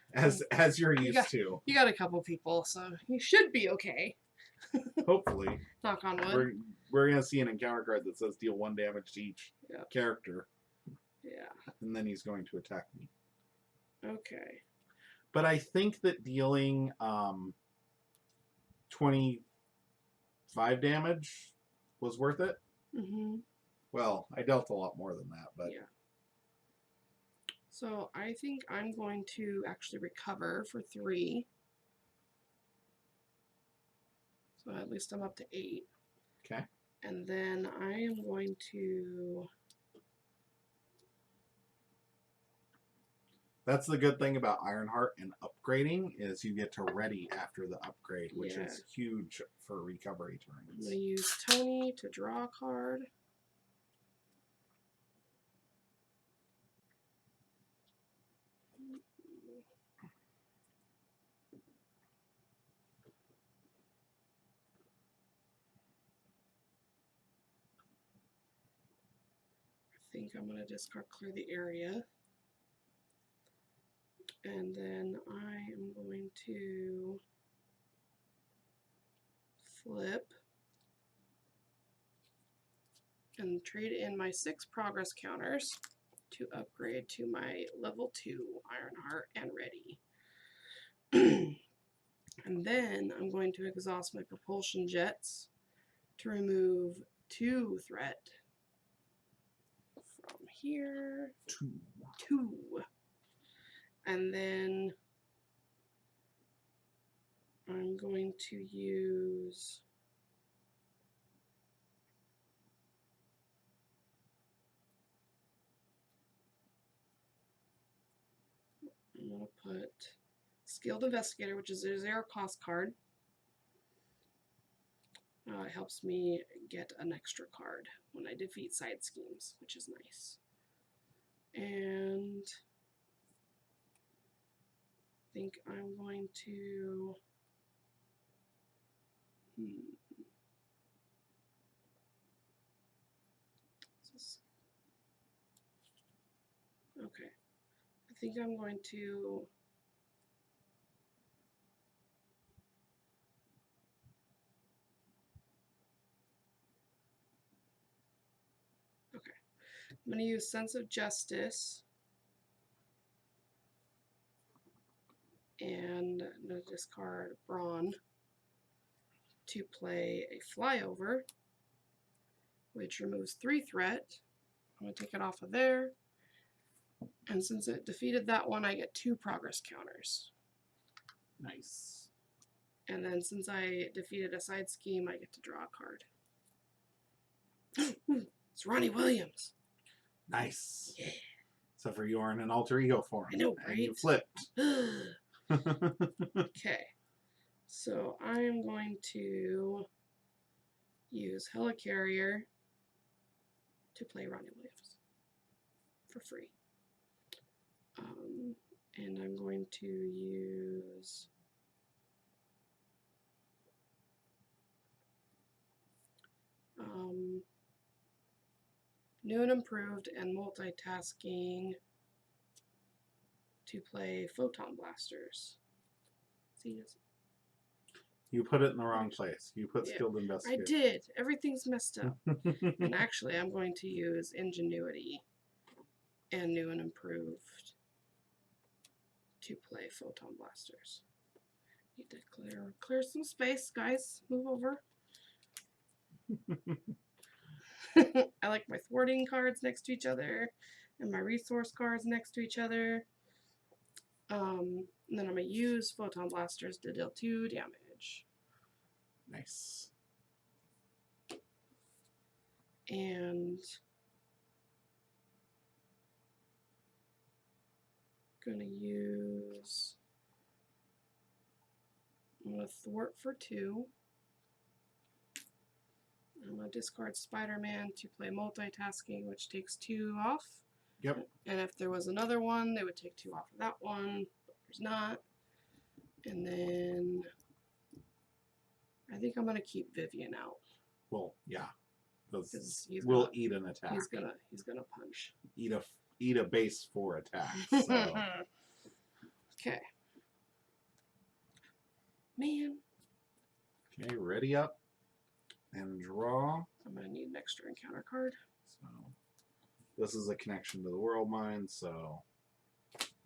As you're used to. You got a couple people, so you should be okay. Hopefully. Knock on wood. We're going to see an encounter card that says deal 1 damage to each character. Yeah. And then he's going to attack me. Okay. But I think that dealing 25 damage was worth it. Mm-hmm. Well, I dealt a lot more than that, but... Yeah. So I think I'm going to actually recover for 3. So at least I'm up to 8. Okay. And then I am going to... That's the good thing about Ironheart and upgrading, is you get to ready after the upgrade, which is huge for recovery I'm turns. going to use Tony to draw a card. I think I'm going to discard Clear the Area. And then I am going to flip and trade in my 6 progress counters to upgrade to my level 2 Ironheart and ready. And then I'm going to exhaust my propulsion jets to remove 2 threat from here. 2. And then I'm going to use I'm going to put Skilled Investigator, which is a 0 cost card. It helps me get an extra card when I defeat side schemes, which is nice. And I think I'm going to okay. I think I'm going to I'm going to use Sense of Justice and I'm going to discard Brawn to play a Flyover, which removes 3 threat. I'm going to take it off of there. And since it defeated that one, I get 2 progress counters. Nice. And then since I defeated a side scheme, I get to draw a card. It's Ronnie Williams. Nice. Yeah. Except for you are in an alter ego form. I know, right? And you flipped. Okay. So I'm going to use Helicarrier to play Ronnie Williams for free. And I'm going to use New and improved and multitasking to play photon blasters. See, You put it in the wrong place. You put Yeah, skilled I investigator. did. Everything's messed up. And actually, I'm going to use ingenuity and new and improved to play photon blasters. Need to clear some space, guys. Move over. I like my thwarting cards next to each other and my resource cards next to each other. And then I'm going to use photon blasters to deal 2 damage. Nice. And I'm going to thwart for 2. I'm going to discard Spider-Man to play multitasking, which takes 2 off. Yep. And if there was another one, they would take 2 off of that one, but there's not. And then I think I'm going to keep Vivian out. Well, yeah. Because We'll eat an attack. He's gonna punch. Eat a base 4 attack. So. Okay. Man. Okay, ready up and draw. I'm gonna need an extra encounter card. So this is a connection to the world mind. So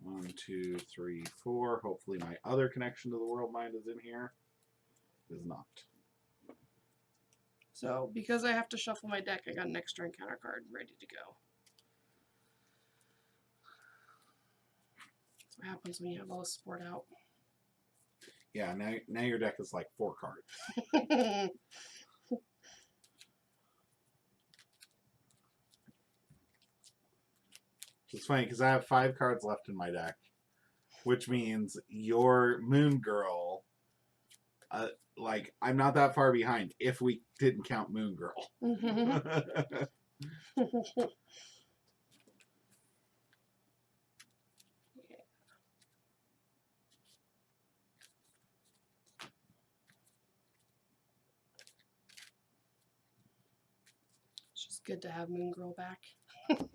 1, 2, 3, 4. Hopefully my other connection to the world mind is in here. Is not. So because I have to shuffle my deck, I got an extra encounter card ready to go. That's what happens when you have all the support out. Yeah, now your deck is like 4 cards. It's funny because I have 5 cards left in my deck, which means your Moon Girl, like, I'm not that far behind if we didn't count Moon Girl. It's just good to have Moon Girl back. Alright,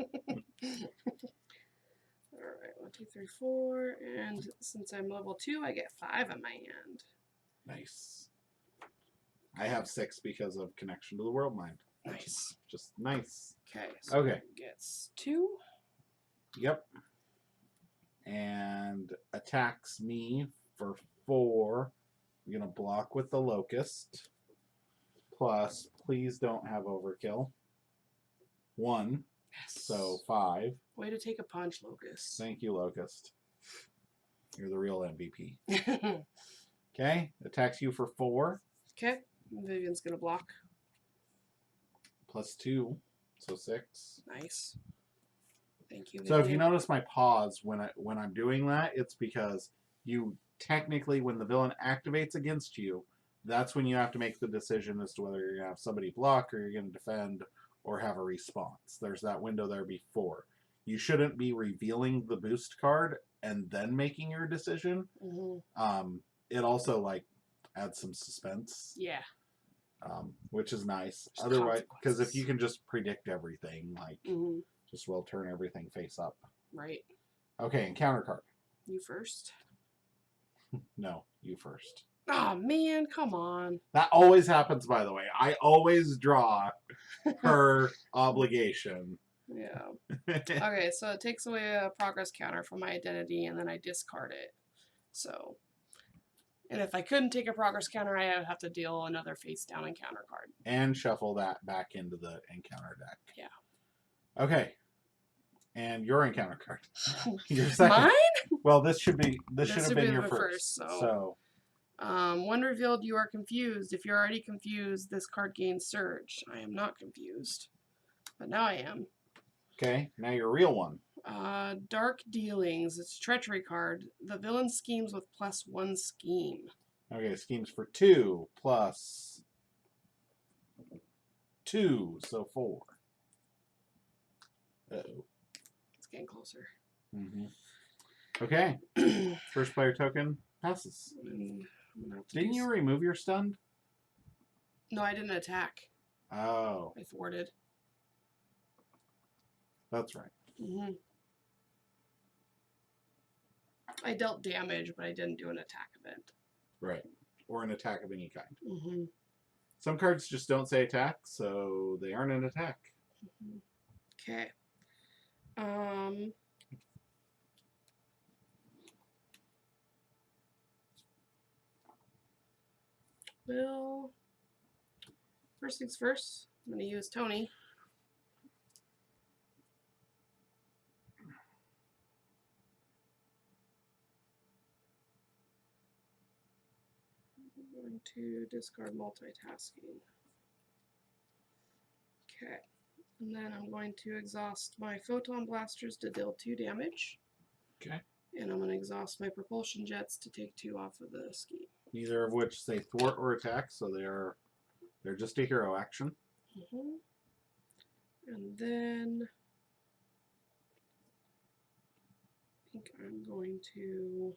1, 2, 3, 4. And since I'm level 2, I get 5 in my hand. Nice. I have 6 because of connection to the world mind. Nice. Just nice. Okay, so Okay. Gets 2. Yep. And attacks me for 4. I'm going to block with the Locust. Plus, please don't have overkill. 1. Yes. So 5. Way to take a punch, Locust. Thank you, Locust. You're the real MVP. Okay. Attacks you for 4. Okay. Vivian's going to block. Plus 2. So 6. Nice. Thank you, Vivian. So if you notice my pause when I'm doing that, it's because you technically, when the villain activates against you, that's when you have to make the decision as to whether you're going to have somebody block or you're going to defend or have a response. There's that window there before. You shouldn't be revealing the boost card and then making your decision. Mm-hmm. It also like adds some suspense. Yeah. Which is nice. There's Otherwise, because if you can just predict everything, like just will turn everything face up. Right. Okay, encounter card. You first. No, you first. Oh man, come on. That always happens, by the way. I always draw per obligation. Yeah. Okay, so it takes away a progress counter from my identity, and then I discard it. So, and if I couldn't take a progress counter, I would have to deal another face down encounter card. And shuffle that back into the encounter deck. Yeah. Okay. And your encounter card. Your second. Mine? Well, this should have been your the first. So. When revealed, you are confused. If you're already confused, this card gains surge. I am not confused, but now I am. Okay, now your real one. Dark Dealings. It's a treachery card. The villain schemes with +1 scheme. Okay, schemes for 2 plus 2, so 4. Uh-oh. It's getting closer. Mm-hmm. Okay. First player token passes. Didn't you remove your stunned? No, I didn't attack. Oh, I thwarted. that's right. Hmm. I dealt damage, but I didn't do an attack event. Right. Or an attack of any kind. Hmm. Some cards just don't say attack, so they aren't an attack. Okay. Well, first things first, I'm going to use Tony. I'm going to discard multitasking. Okay. And then I'm going to exhaust my photon blasters to deal 2 damage. Okay. And I'm going to exhaust my propulsion jets to take 2 off of the scheme. Neither of which say thwart or attack, so they're just a hero action. And then I think I'm going to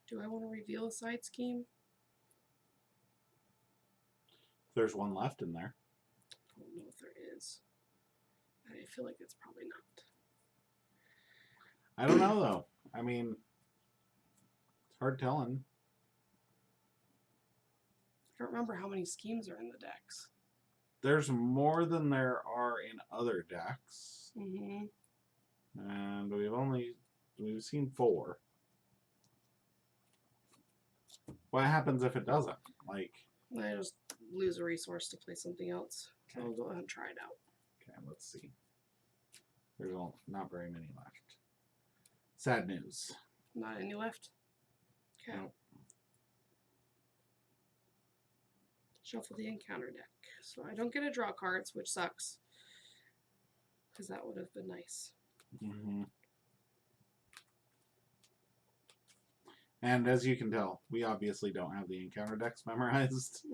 do I want to reveal a side scheme? There's one left in there. I don't know if there is. I feel like it's probably not. I don't know though. I mean, it's hard telling. I don't remember how many schemes are in the decks. There's more than there are in other decks, and we've seen 4. What happens if it doesn't? Like, I just lose a resource to play something else. So Okay. I'll go ahead and try it out. okay, let's see. There's not very many left. Sad news. Not any left. Okay. Nope. Shuffle the encounter deck. So I don't get to draw cards, which sucks. Because that would have been nice. And as you can tell, we obviously don't have the encounter decks memorized.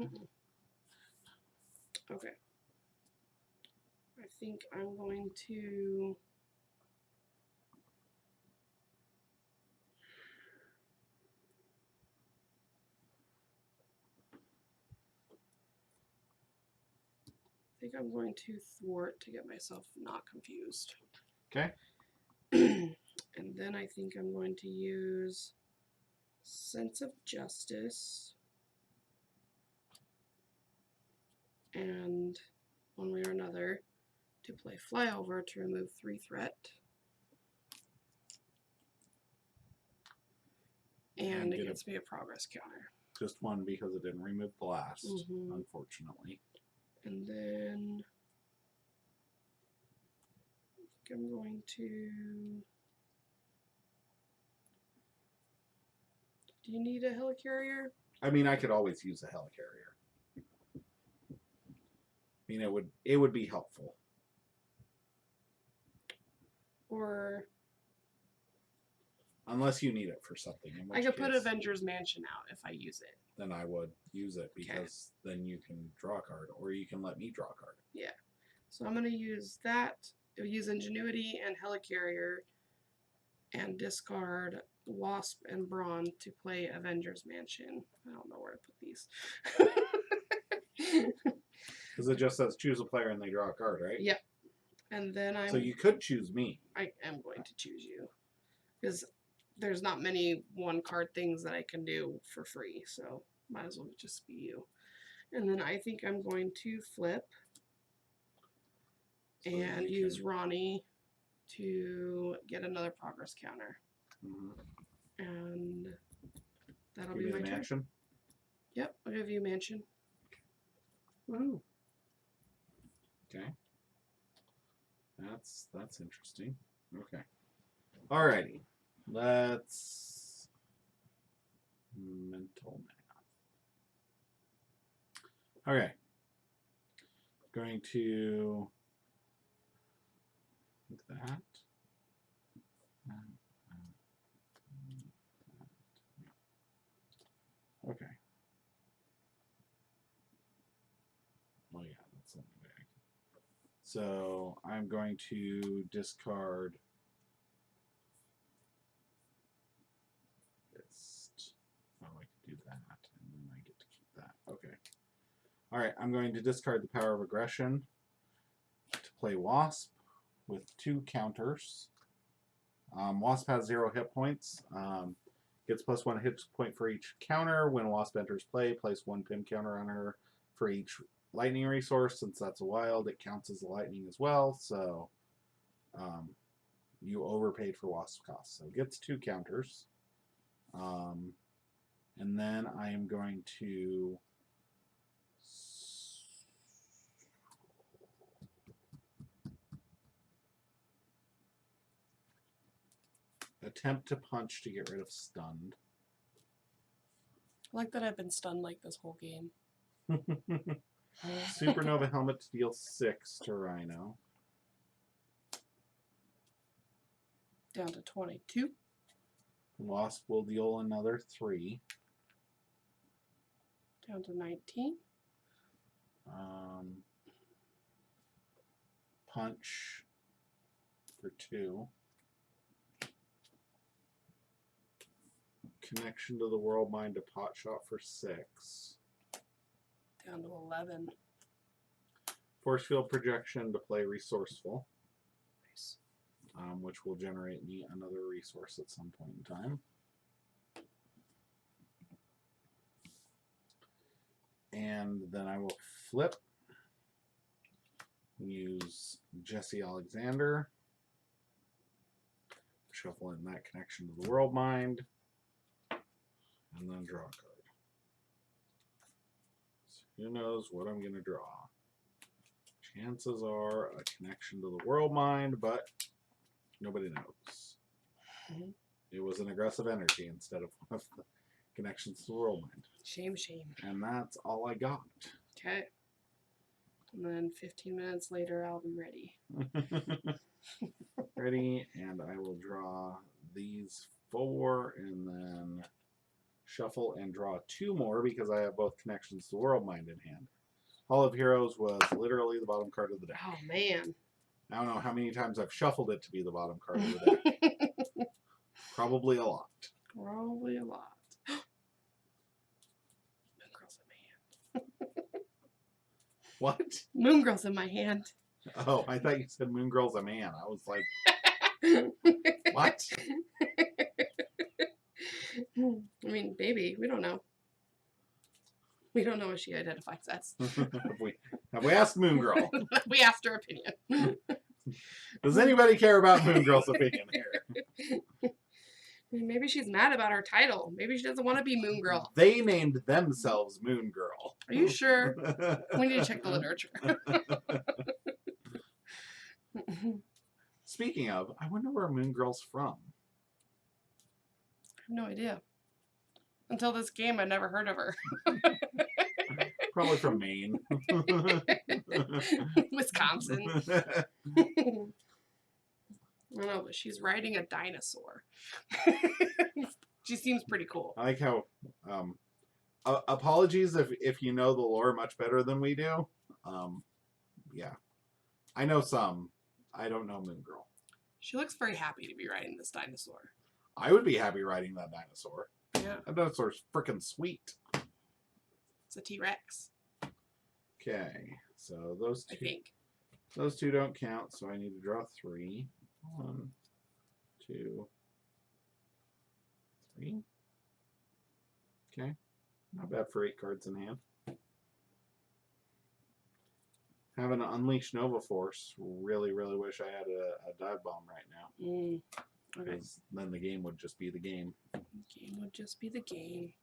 Okay. I think I'm going to thwart to get myself not confused. Okay. And then I think I'm going to use Sense of Justice. And one way or another to play Flyover to remove 3 threat. And it gets me a progress counter. Just one because it didn't remove the last, unfortunately. And then I think I'm going to... Do you need a helicarrier? I mean, I could always use a helicarrier. I mean, it would be helpful. Or unless you need it for something. In which I could case, put Avengers Mansion out if I use it. Then I would use it because then you can draw a card, or you can let me draw a card. Yeah. So I'm going to use that. I'll use Ingenuity and Helicarrier and discard Wasp and Brawn to play Avengers Mansion. I don't know where to put these. Because it just says choose a player and they draw a card, right? Yep. And then So you could choose me. I am going to choose you. Because there's not many 1-card things that I can do for free. So might as well just be you. And then I think I'm going to flip and use Ronnie to get another progress counter. And that'll be my turn. Yep, I'll give you Mansion. Woo. Okay. That's interesting. Okay. Alrighty. Let's mental math. Okay. Going to like that. Okay. Oh yeah, that's the only way I can. So I'm going to discard Alright, I'm going to discard the Power of Aggression to play Wasp with 2 counters. Wasp has 0 hit points. Gets +1 hit point for each counter. When Wasp enters play, place 1 pin counter on her for each lightning resource. Since that's a wild, it counts as a lightning as well. So you overpaid for Wasp costs. So it gets 2 counters. And then I am going to attempt to punch to get rid of stunned. I like that I've been stunned like this whole game. Supernova Helmet to deal 6 to Rhino. Down to 22. Wasp will deal another 3. Down to 19. Punch for 2. Connection to the World Mind to Pot Shot for 6. Down to 11. Force Field Projection to play Resourceful, Nice. which will generate me another resource at some point in time. And then I will flip, use Jesse Alexander, shuffle in that connection to the World Mind, and then draw a card. So who knows what I'm going to draw? Chances are a connection to the World Mind, but nobody knows. Mm-hmm. It was an aggressive energy instead of one of the connections to the World Mind. Shame, shame. And that's all I got. Okay. And then 15 minutes later, I'll be ready. Ready, and I will draw these 4 and then shuffle and draw 2 more because I have both connections to the World Mind in hand. Hall of Heroes was literally the bottom card of the deck. Oh, man. I don't know how many times I've shuffled it to be the bottom card of the deck. Probably a lot. Probably a lot. Moon Girl's in my hand. What? Moon Girl's in my hand. Oh, I thought you said Moon Girl's a man. I was like, what? I mean, baby, we don't know. We don't know what she identifies as. have we asked Moon Girl? We asked her opinion. Does anybody care about Moon Girl's opinion here? I mean, maybe she's mad about her title. Maybe she doesn't want to be Moon Girl. They named themselves Moon Girl. Are you sure? We need to check the literature. Speaking of, I wonder where Moon Girl's from. I have no idea. Until this game, I never heard of her. Probably from Maine. Wisconsin. I don't know, but she's riding a dinosaur. She seems pretty cool. I like how, apologies if you know the lore much better than we do. Yeah. I know some. I don't know Moon Girl. She looks very happy to be riding this dinosaur. I would be happy riding that dinosaur. Yeah. That dinosaur's freaking sweet. It's a T-Rex. Okay, so those I two, think. those 2 don't count, so I need to draw 3. 1, 2, 3. Okay, not bad for 8 cards in hand. Have an Unleash Nova Force. Really, really wish I had a dive bomb right now. Okay. Because then the game would just be the game. The game would just be the game.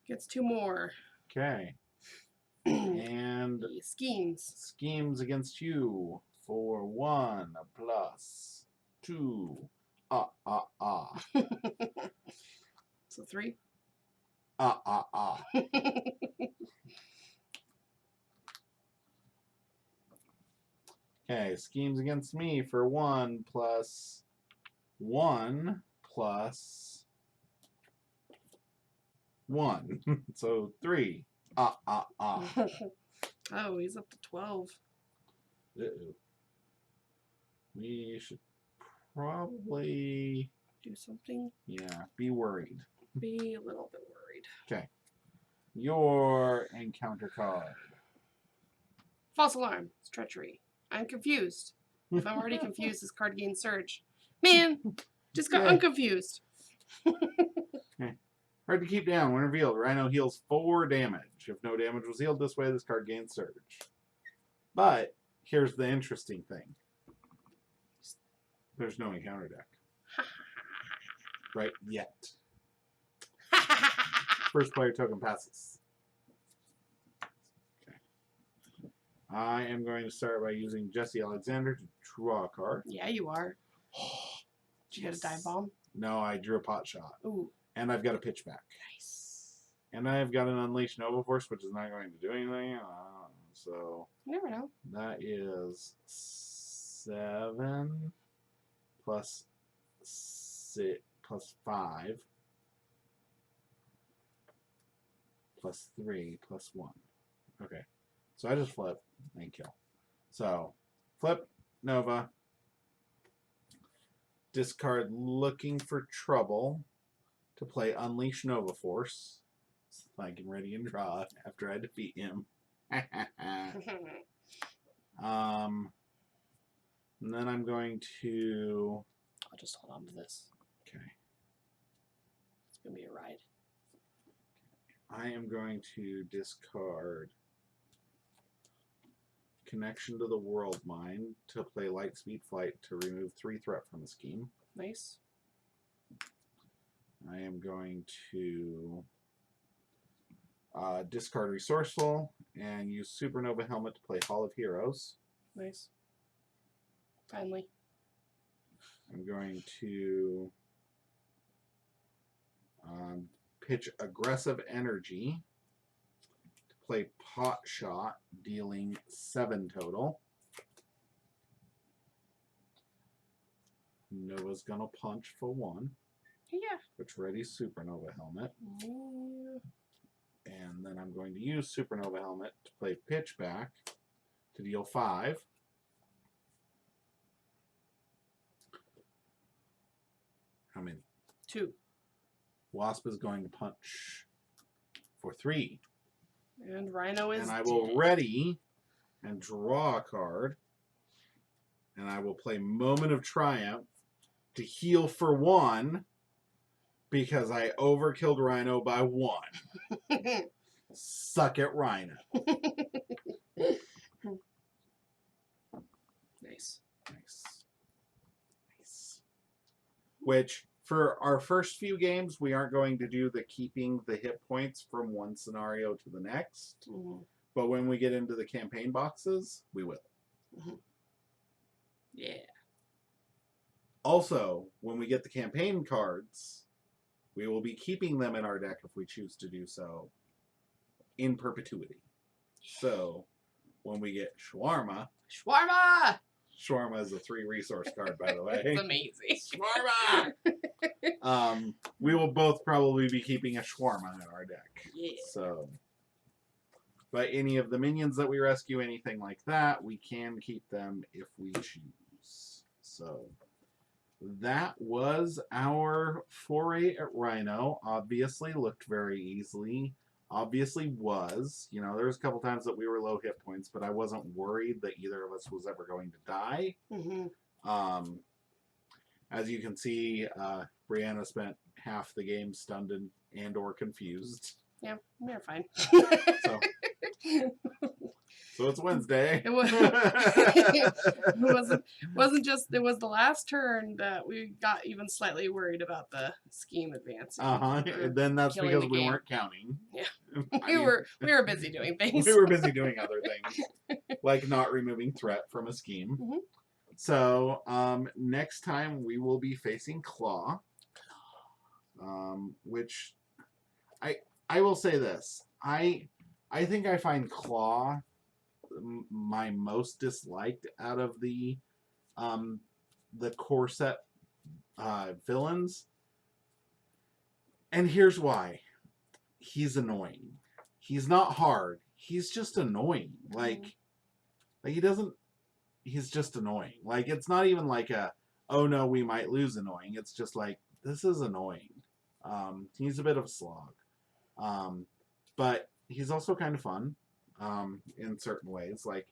Gets 2 more. Okay. And Schemes. schemes against you for 1 plus 2. So 3. Okay, schemes against me for 1 plus 1 plus 1. So 3. Oh, he's up to 12. Uh-oh. We should probably, Do something. yeah, be worried. Be a little bit worried. Okay. your encounter card. False alarm. It's treachery. I'm confused. If I'm already confused, this card gains surge. Man, just got Yeah. unconfused. Hard to keep down. When revealed, Rhino heals 4 damage. If no damage was healed this way, this card gains surge. But here's the interesting thing. There's no encounter deck. Right yet. First player token passes. Okay. I am going to start by using Jesse Alexander to draw a card. Yeah, you are. Did you get a dive bomb? No, I drew a pot shot. Ooh, And I've got a pitch back. nice. And I've got an Unleash Nova Force, which is not going to do anything. So You never know. that is 7 plus 6 plus 5 plus 3 plus 1. Okay. So I just flip and kill. So flip, Nova. Discard Looking for Trouble to play Unleash Nova Force. So I can ready and draw after I defeat him. And then I'm going to... I'll just hold on to this. Okay. It's going to be a ride. I am going to discard Connection to the World Mind to play Lightspeed Flight to remove 3 threat from the scheme. Nice. I am going to discard Resourceful and use Supernova Helmet to play Hall of Heroes. Nice. Finally. I'm going to pitch Aggressive Energy to play Pot Shot, dealing 7 total. Nova's gonna punch for 1, Yeah. which readies Supernova Helmet. Yeah. And then I'm going to use Supernova Helmet to play Pitch Back to deal 5. How many? 2. Wasp is going to punch for 3. And Rhino is And I will dead. ready and draw a card. And I will play Moment of Triumph to heal for 1 because I overkilled Rhino by 1. Suck it, Rhino. Nice. Nice. Nice. Which, for our first few games, we aren't going to do the keeping the hit points from one scenario to the next. Mm-hmm. But when we get into the campaign boxes, we will. Mm-hmm. Yeah. Also, when we get the campaign cards, we will be keeping them in our deck if we choose to do so in perpetuity. So, when we get Shawarma, Shawarma! is a 3 resource card, by the way. It's amazing. Shawarma! We will both probably be keeping a Shawarma in our deck. Yeah. So, but any of the minions that we rescue, anything like that, we can keep them if we choose. So, that was our foray at Rhino. Obviously looked very easily. Obviously was. You know, there was a couple times that we were low hit points, but I wasn't worried that either of us was ever going to die. Mm-hmm. As you can see, Brianna spent half the game stunned and or confused. Yeah, we're fine. So it's Wednesday. It was. wasn't just. It was the last turn that we got even slightly worried about the scheme advancing. And then that's killing because the we game. weren't counting. Yeah. I We mean, were busy doing things. we were busy doing other things, like not removing threat from a scheme. Mhm. So next time we will be facing Claw, which I will say this. I think I find Claw my most disliked out of the core set villains, and here's why. He's annoying. He's not hard. He's just annoying. Like he doesn't. He's just annoying. Like, it's not even like a, oh no, we might lose annoying. It's just like, this is annoying. He's a bit of a slog. but he's also kind of fun in certain ways. Like,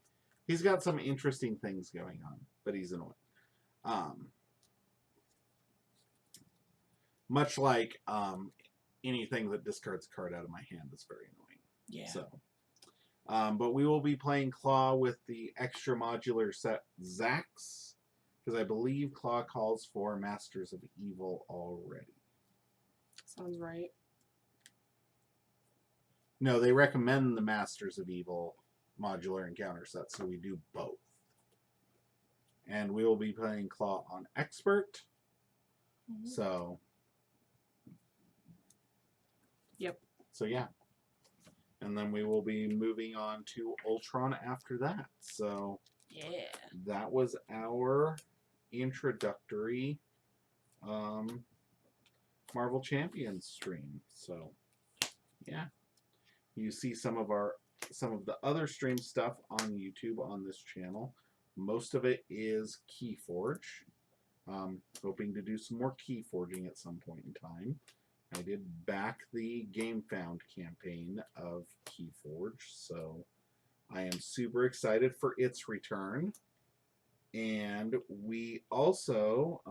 he's got some interesting things going on, but he's annoying. Much like anything that discards a card out of my hand is very annoying. Yeah. So, but we will be playing Claw with the extra modular set Zax, because I believe Claw calls for Masters of Evil already. Sounds right. No, they recommend the Masters of Evil modular encounter set, so we do both. And we will be playing Claw on Expert. Mm-hmm. So. Yep. So yeah. And then we will be moving on to Ultron after that. So yeah, that was our introductory Marvel Champions stream. So yeah. You see some of the other stream stuff on YouTube on this channel. Most of it is Keyforge. Hoping to do some more key forging at some point in time. I did back the GameFound campaign of Keyforge, so I am super excited for its return. And we also,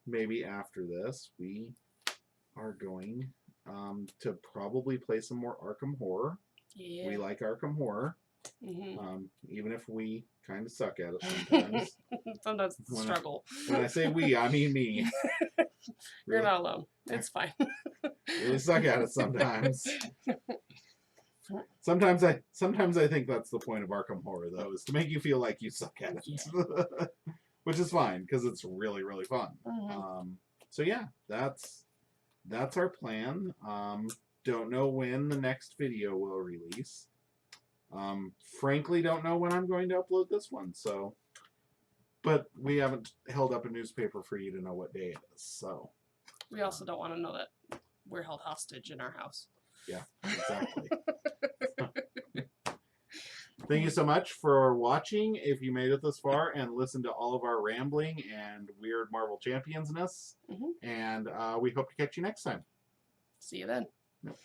maybe after this, we are going to probably play some more Arkham Horror. Yeah. We like Arkham Horror, even if we kind of suck at it sometimes. Sometimes it's a struggle. When I say we, I mean me. You're not alone. It's fine. Really suck at it sometimes. Sometimes I think that's the point of Arkham Horror, though, is to make you feel like you suck at it. Yeah. Which is fine, because it's really, really fun. So yeah, that's our plan. Don't know when the next video will release. Frankly, don't know when I'm going to upload this one, so. But we haven't held up a newspaper for you to know what day it is, so. We also don't want to know that we're held hostage in our house. Yeah, exactly. Thank you so much for watching. If you made it this far and listened to all of our rambling and weird Marvel Championsness, and we hope to catch you next time. See you then. Yep.